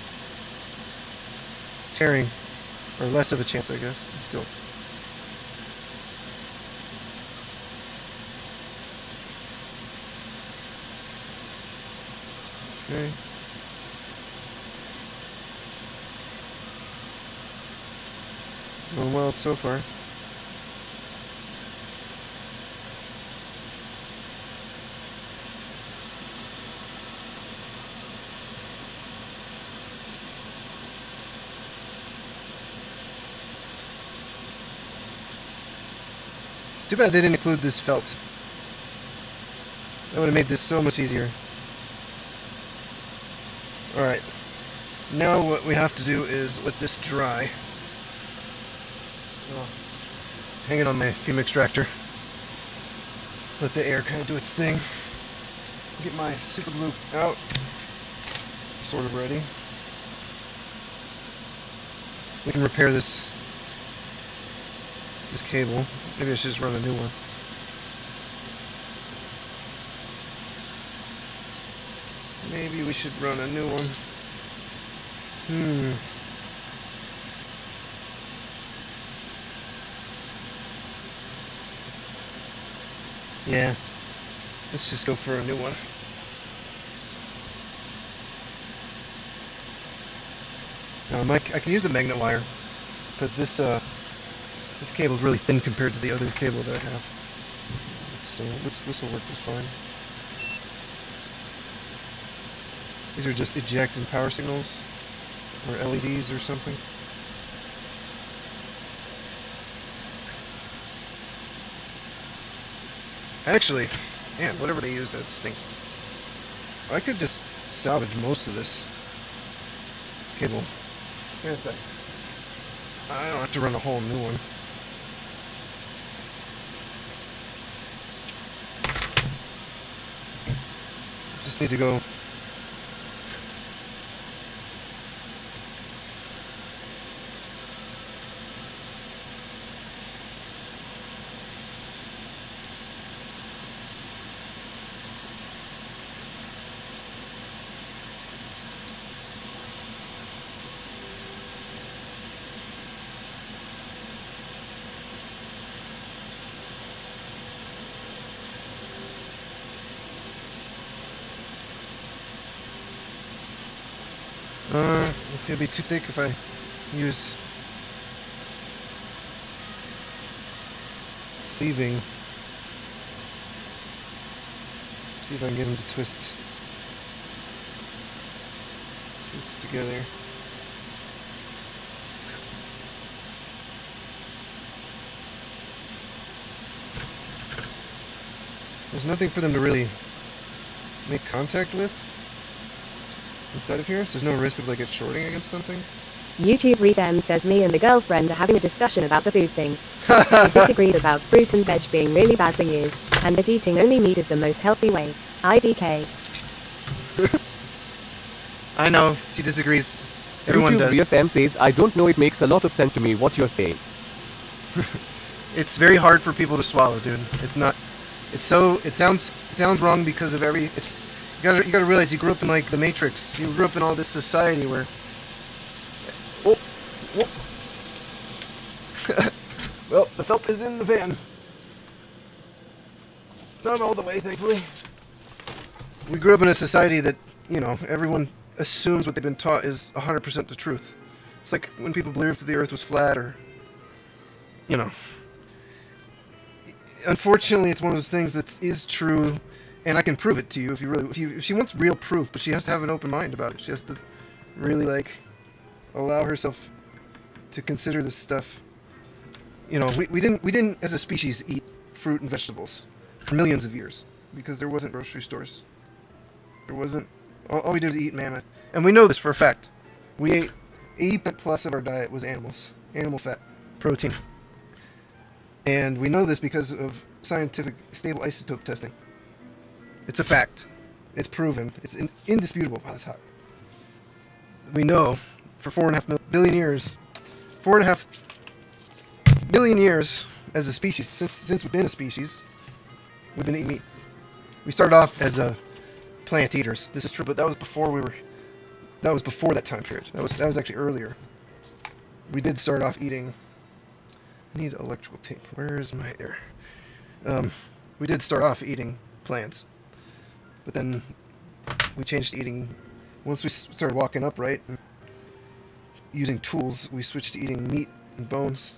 tearing, or less of a chance, I guess, still. Okay. Going well so far. It's too bad they didn't include this felt. That would have made this so much easier. Alright. Now what we have to do is let this dry. So, hang it on my fume extractor. Let the air kind of do its thing. Get my super glue out. Sort of ready. We can repair this cable. Maybe I should just run a new one. Maybe we should run a new one. Yeah. Let's just go for a new one. I can use the magnet wire because this cable is really thin compared to the other cable that I have. So this will work just fine. These are just eject and power signals, or LEDs or something. Actually, man, whatever they use, that stinks. I could just salvage most of this cable. I don't have to run a whole new one. Just need to go. Let's see, it'll be too thick if I use sleeving. See if I can get them to twist together. There's nothing for them to really make contact with inside of here, so there's no risk of like it shorting against something. YouTube Resem says me and the girlfriend are having a discussion about the food thing. He disagrees about fruit and veg being really bad for you, and that eating only meat is the most healthy way. IDK. I know, she disagrees. Everyone YouTube does. Resem says, I don't know, it makes a lot of sense to me what you're saying. It's very hard for people to swallow, dude. It's not. It's so. It sounds wrong because of every. You gotta realize you grew up in like the Matrix. You grew up in all this society where. Oh. Well, the felt is in the van. Not all the way, thankfully. We grew up in a society that, you know, everyone assumes what they've been taught is 100% the truth. It's like when people believed the earth was flat, or, you know. Unfortunately, it's one of those things that is true, and I can prove it to you if you really. If she wants real proof, but she has to have an open mind about it. She has to really like allow herself to consider this stuff. You know, we didn't as a species eat fruit and vegetables for millions of years because there wasn't grocery stores. There wasn't. All we did was eat mammoth, and we know this for a fact. We ate 80% plus of our diet was animal fat, protein. And we know this because of scientific stable isotope testing. It's a fact. It's proven. It's indisputable. Wow, that's hot. We know for 4.5 billion years, 4.5 billion years as a species, since we've been a species, we've been eating meat. We started off as plant eaters. This is true, but that was before we were. That was before that time period. That was actually earlier. We did start off eating. I need electrical tape. Where is my air? We did start off eating plants, but then we changed to eating. Once we started walking upright and using tools, we switched to eating meat and bones.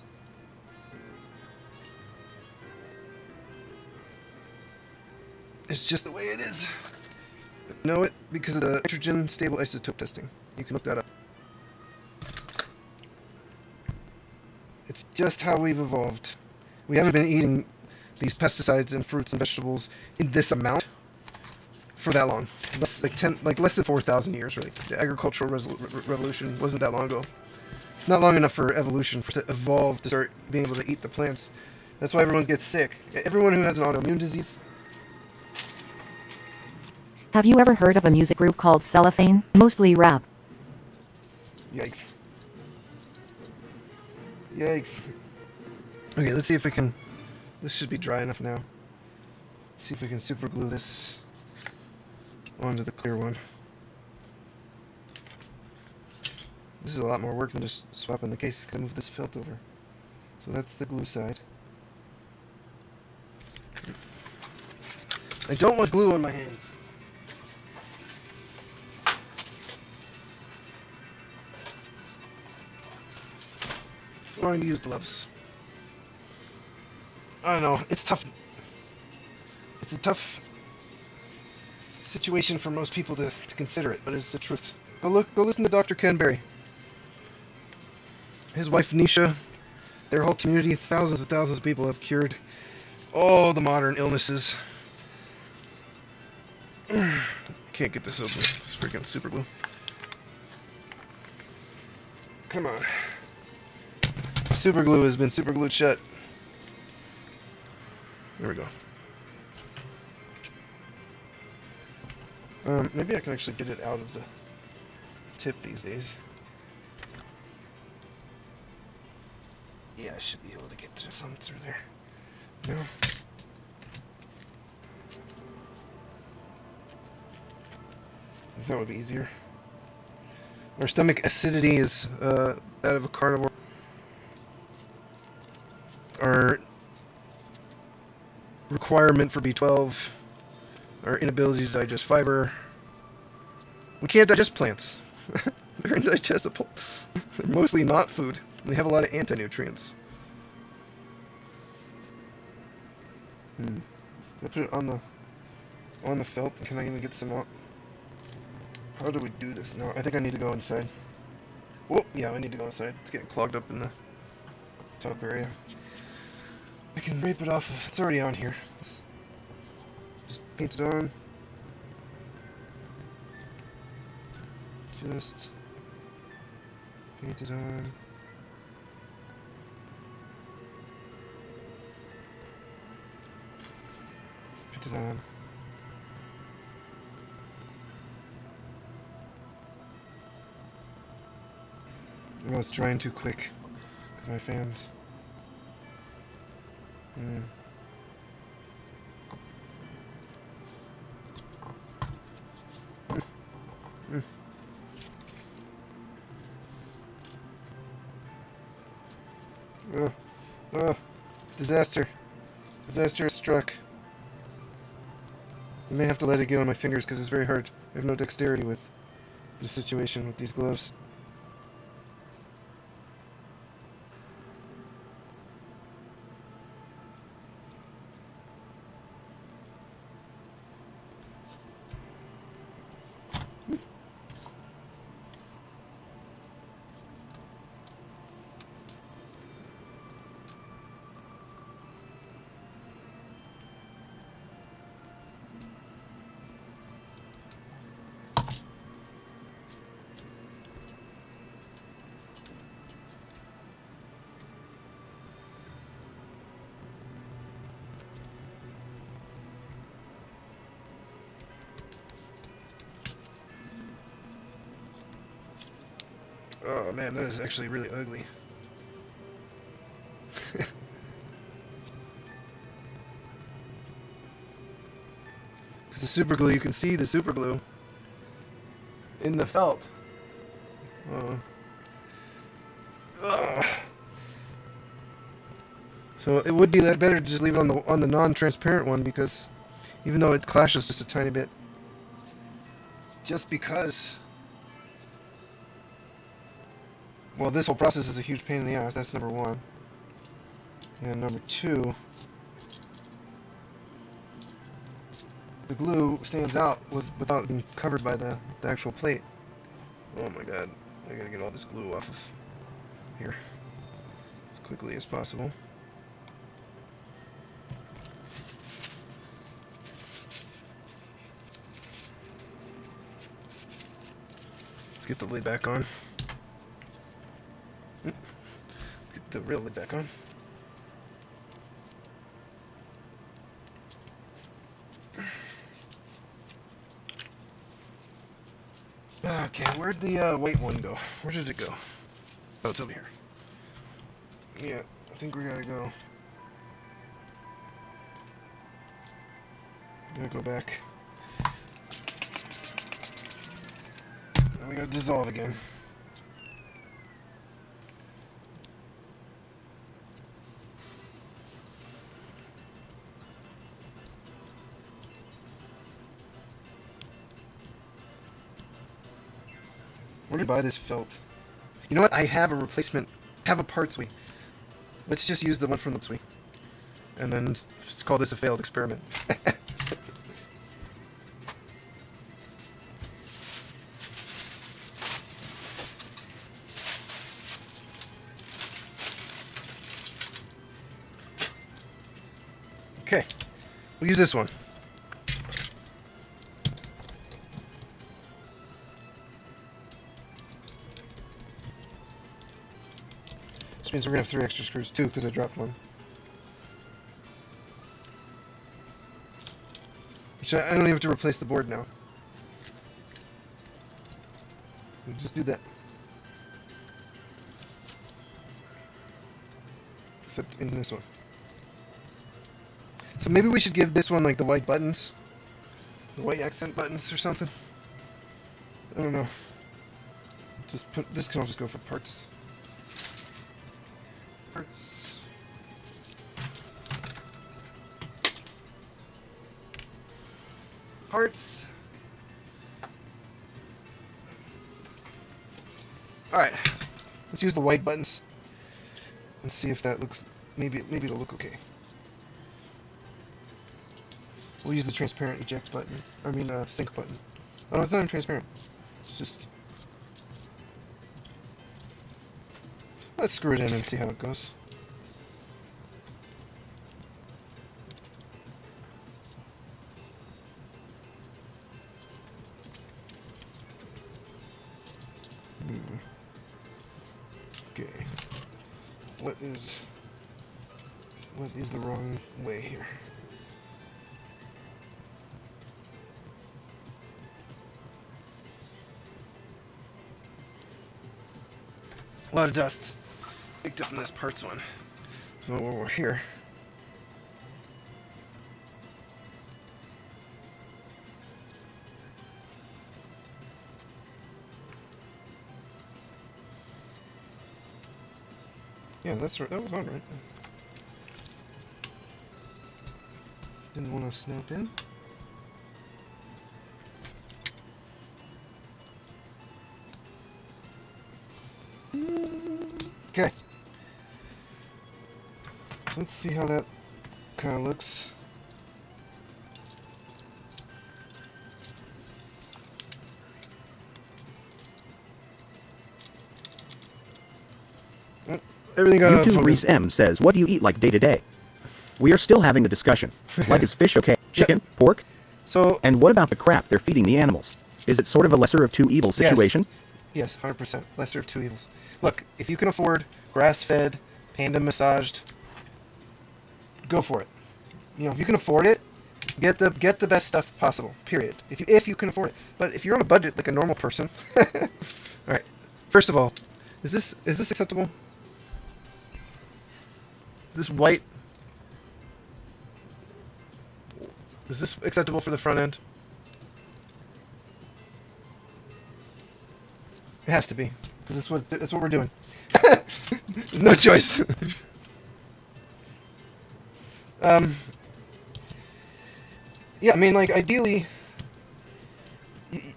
It's just the way it is. Know it because of the nitrogen stable isotope testing. You can look that up. It's just how we've evolved. We haven't been eating these pesticides and fruits and vegetables in this amount for that long. Less than 4,000 years, really. The agricultural revolution wasn't that long ago. It's not long enough for evolution to evolve to start being able to eat the plants. That's why everyone gets sick. Everyone who has an autoimmune disease. Have you ever heard of a music group called Cellophane? Mostly rap. Yikes. Yikes. Okay, let's see if we can... This should be dry enough now. Let's see if we can super glue this onto the clear one. This is a lot more work than just swapping the case. Gotta move this felt over. So that's the glue side. I don't want glue on my hands. So I'm going to use gloves. I don't know, it's tough. It's a tough situation for most people to consider it, but it's the truth. Go listen to Dr. Ken Berry. His wife Nisha, their whole community, thousands and thousands of people have cured all the modern illnesses. Can't get this open. It's freaking super glue. Come on. Super glue has been super glued shut. There we go. Maybe I can actually get it out of the tip these days. Yeah, I should be able to get some through there. No. That would be easier. Our stomach acidity is that of a carnivore. Our requirement for B12, our inability to digest fiber. We can't digest plants. They're indigestible. They're mostly not food. They have a lot of anti-nutrients. I put it on the felt. Can I even get some out? How do we do this now? I think I need to go inside. Whoa, yeah, I need to go inside. It's getting clogged up in the top area. I can rape it off. It's already on here. Just paint it on. Just paint it on. Just paint it on. Oh, it's drying too quick because my fans. Oh, disaster. Disaster has struck. I may have to let it get on my fingers because it's very hard. I have no dexterity with this situation with these gloves. Oh man, that is actually really ugly. Because the super glue, you can see the super glue in the felt. So it would be better to just leave it on the non-transparent one, because even though it clashes just a tiny bit, just because, well, this whole process is a huge pain in the ass. That's number one. And number two, the glue stands out without being covered by the actual plate. Oh my god, I gotta get all this glue off of here as quickly as possible. Let's get the lid back on. Let's get the real lid back on. Okay, where'd the white one go? Where did it go? Oh, it's over here. Yeah, I think we gotta go. Gonna go back. And we gotta dissolve again. Where did I buy this felt? You know what? I have a replacement. I have a part suite. Let's just use the one from the suite. And then call this a failed experiment. Okay. We'll use this one. Means we're gonna have 3 extra screws too, because I dropped one. Which I don't even have to replace the board now. We'll just do that. Except in this one. So maybe we should give this one like the white buttons. The white accent buttons or something. I don't know. Just put this, can all just go for parts. Parts. Alright, let's use the white buttons and see if that looks, maybe it'll look okay. We'll use the transparent eject button, sync button. Oh, it's not even transparent, it's just, let's screw it in and see how it goes. Okay. What is the wrong way here? A lot of dust picked up in this parts one. So while we're here, yeah, that's right. That was on right. Didn't want to snap in. Okay. Let's see how that kind of looks. Everything got out of YouTube focus. Reese M says, what do you eat like day to day? We are still having the discussion. Like, is fish okay? Chicken? Pork? So, and what about the crap they're feeding the animals? Is it sort of a lesser of two evils situation? Yes, 100%. Lesser of two evils. Look, if you can afford grass-fed, panda massaged, go for it. You know, if you can afford it, get the best stuff possible. Period. If you can afford it. But if you're on a budget like a normal person, all right. First of all, Is this acceptable? Is this white? Is this acceptable for the front end? It has to be, because that's what we're doing. There's no choice. Yeah, I mean, like, ideally,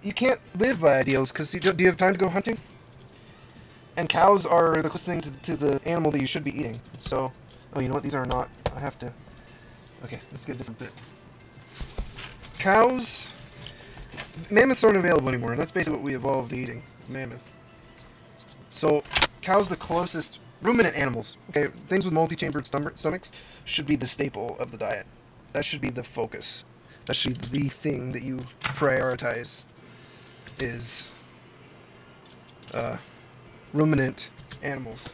you can't live by ideals, because do you have time to go hunting? And cows are the closest thing to the animal that you should be eating. So, oh, you know what? These are not. I have to. Okay, let's get a different bit. Cows. Mammoths aren't available anymore, and that's basically what we evolved to eating. Mammoth. So, cows, the closest ruminant animals. Okay, things with multi-chambered stomachs should be the staple of the diet. That should be the focus. That should be the thing that you prioritize. Is ruminant animals.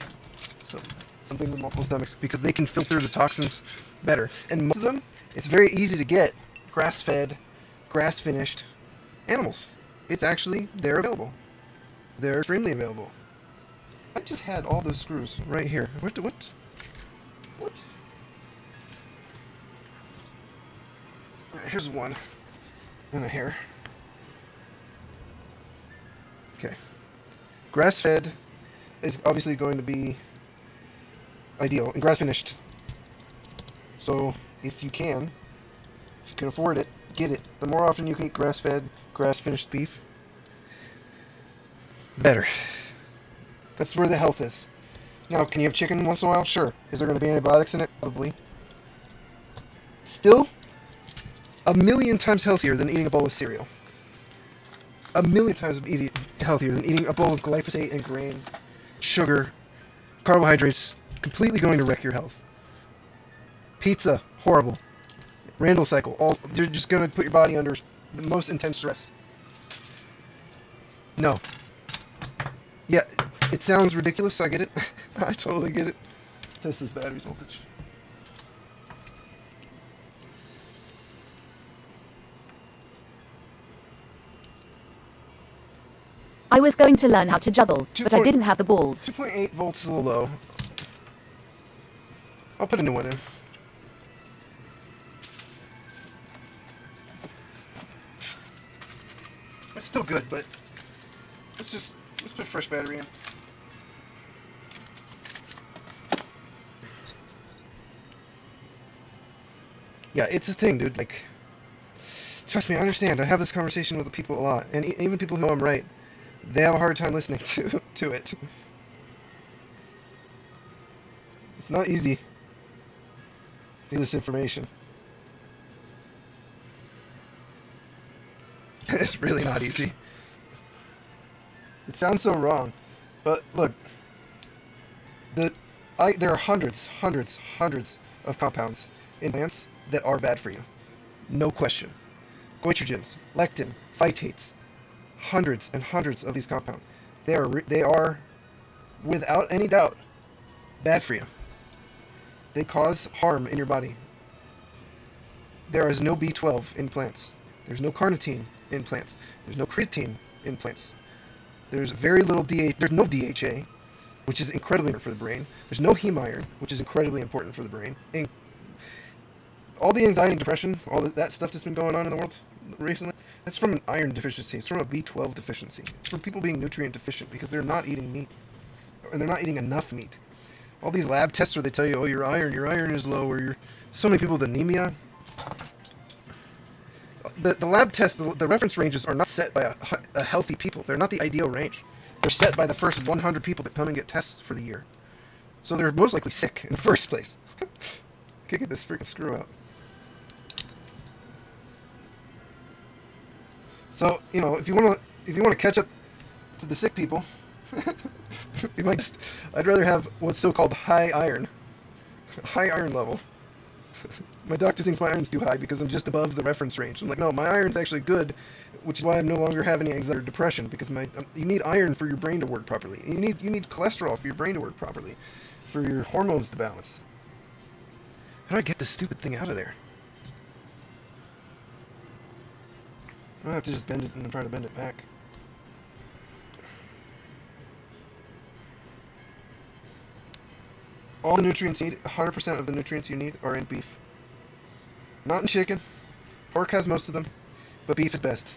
So something with multiple stomachs, because they can filter the toxins better. And most of them, it's very easy to get grass-fed, grass-finished animals. They're available. They're extremely available. I just had all those screws right here. What? Alright, here's one. And a hair. Okay. Grass-fed is obviously going to be ideal, and grass-finished. So, if you can afford it, get it. The more often you can eat grass-fed, grass-finished beef, better. That's where the health is. Now, can you have chicken once in a while? Sure. Is there going to be antibiotics in it? Probably. Still, 1,000,000 times healthier than eating a bowl of cereal. 1,000,000 times healthier than eating a bowl of glyphosate and grain, sugar, carbohydrates, completely going to wreck your health. Pizza, horrible. Randall cycle, you're just going to put your body under the most intense stress. No. Yeah, it sounds ridiculous, I get it. I totally get it. Let's test this battery's voltage. I was going to learn how to juggle, but I didn't have the balls. 2.8 volts is a little low. I'll put a new one in. It's still good, but let's put a fresh battery in. Yeah, it's a thing, dude. Like, trust me, I understand. I have this conversation with people a lot, and even people who know I'm right, they have a hard time listening to it. It's not easy to get this information. It's really not easy. It sounds so wrong, but look, there are hundreds of compounds in plants that are bad for you. No question. Goitrogens, lectin, phytates, hundreds and hundreds of these compounds. They are, without any doubt, bad for you. They cause harm in your body. There is no B12 in plants. There's no carnitine in plants. There's no creatine in plants. There's very little there's no DHA, which is incredibly important for the brain. There's no heme iron, which is incredibly important for the brain. And all the anxiety and depression, all that stuff that's been going on in the world recently, that's from an iron deficiency. It's from a B12 deficiency. It's from people being nutrient deficient because they're not eating meat. And they're not eating enough meat. All these lab tests where they tell you, oh, your iron is low, or so many people with anemia. The lab tests, the reference ranges are not set by a healthy people. They're not the ideal range. They're set by the first 100 people that come and get tests for the year. So they're most likely sick in the first place. Can't get this freaking screw out. So, you know, if you want to catch up to the sick people, I'd rather have what's so-called high iron level. My doctor thinks my iron's too high because I'm just above the reference range. I'm like, no, my iron's actually good, which is why I no longer have any anxiety or depression, because you need iron for your brain to work properly. You need cholesterol for your brain to work properly, for your hormones to balance. How do I get this stupid thing out of there? I don't have to just bend it and try to bend it back. All the nutrients you need, 100% of the nutrients you need are in beef. Not in chicken. Pork has most of them, but beef is best.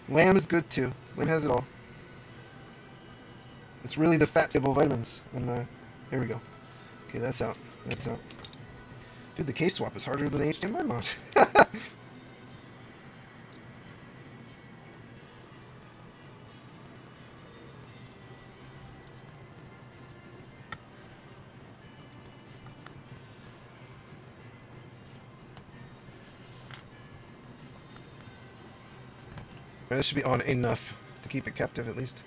Lamb is good too. Lamb has it all. It's really the fat-stable vitamins. And there we go. Okay, that's out. That's out. Dude, the case swap is harder than the HDMI mod. This should be on enough to keep it captive at least.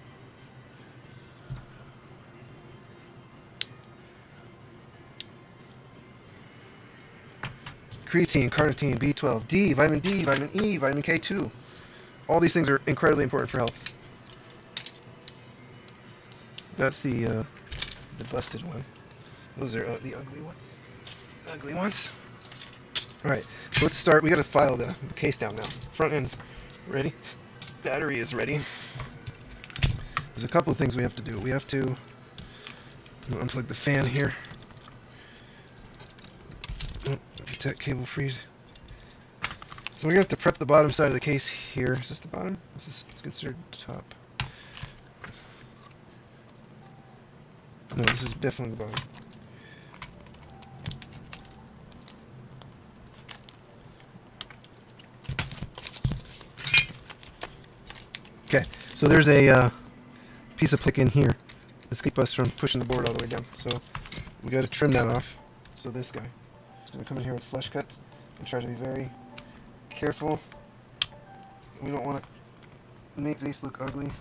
Creatine, carnitine, B12, D, vitamin E, vitamin K2. All these things are incredibly important for health. That's the busted one. Those are the ugly ones. All right, so let's start. We got to file the case down now. Front end's ready. Battery is ready. There's a couple of things we have to do. We have to unplug the fan here. Oh, get that cable freed. So we're going to have to prep the bottom side of the case here. Is this the bottom? Is this considered top? No, this is definitely the bottom. Okay, so there's a piece of plick in here that's keep us from pushing the board all the way down. So we got to trim that off. So this guy is going to come in here with flush cuts and try to be very careful. We don't want to make these look ugly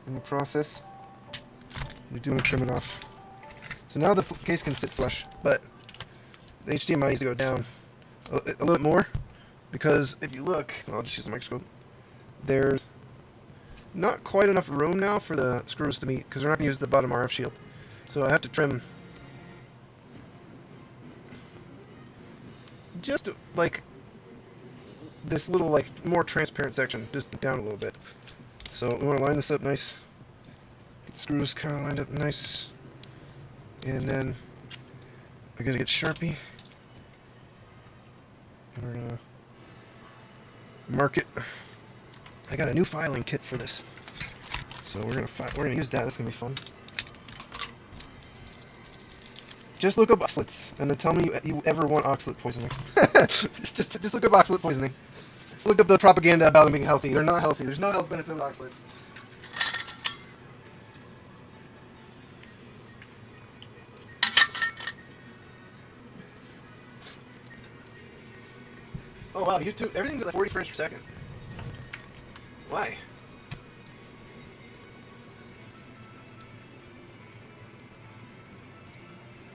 in the process. We do want to trim it off. So now the case can sit flush, but the HDMI needs to go down a little more because if you look, I'll just use a microscope, there's not quite enough room now for the screws to meet because we're not going to use the bottom RF shield. So I have to trim just like this little like more transparent section just down a little bit. So we want to line this up nice. Get the screws kind of lined up nice. And then I got to get Sharpie. And we're going to mark it. I got a new filing kit for this, so we're gonna use that. That's gonna be fun. Just look up oxalates and then tell me you ever want oxalate poisoning. just look up oxalate poisoning. Look up the propaganda about them being healthy. They're not healthy. There's no health benefit with oxalates. Oh wow, YouTube, everything's at like 40 frames per second. Why?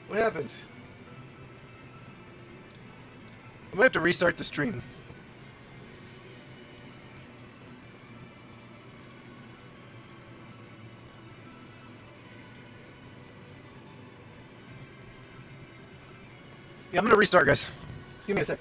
What happened? I might have to restart the stream. Yeah, I'm gonna restart, guys. Just give me a sec.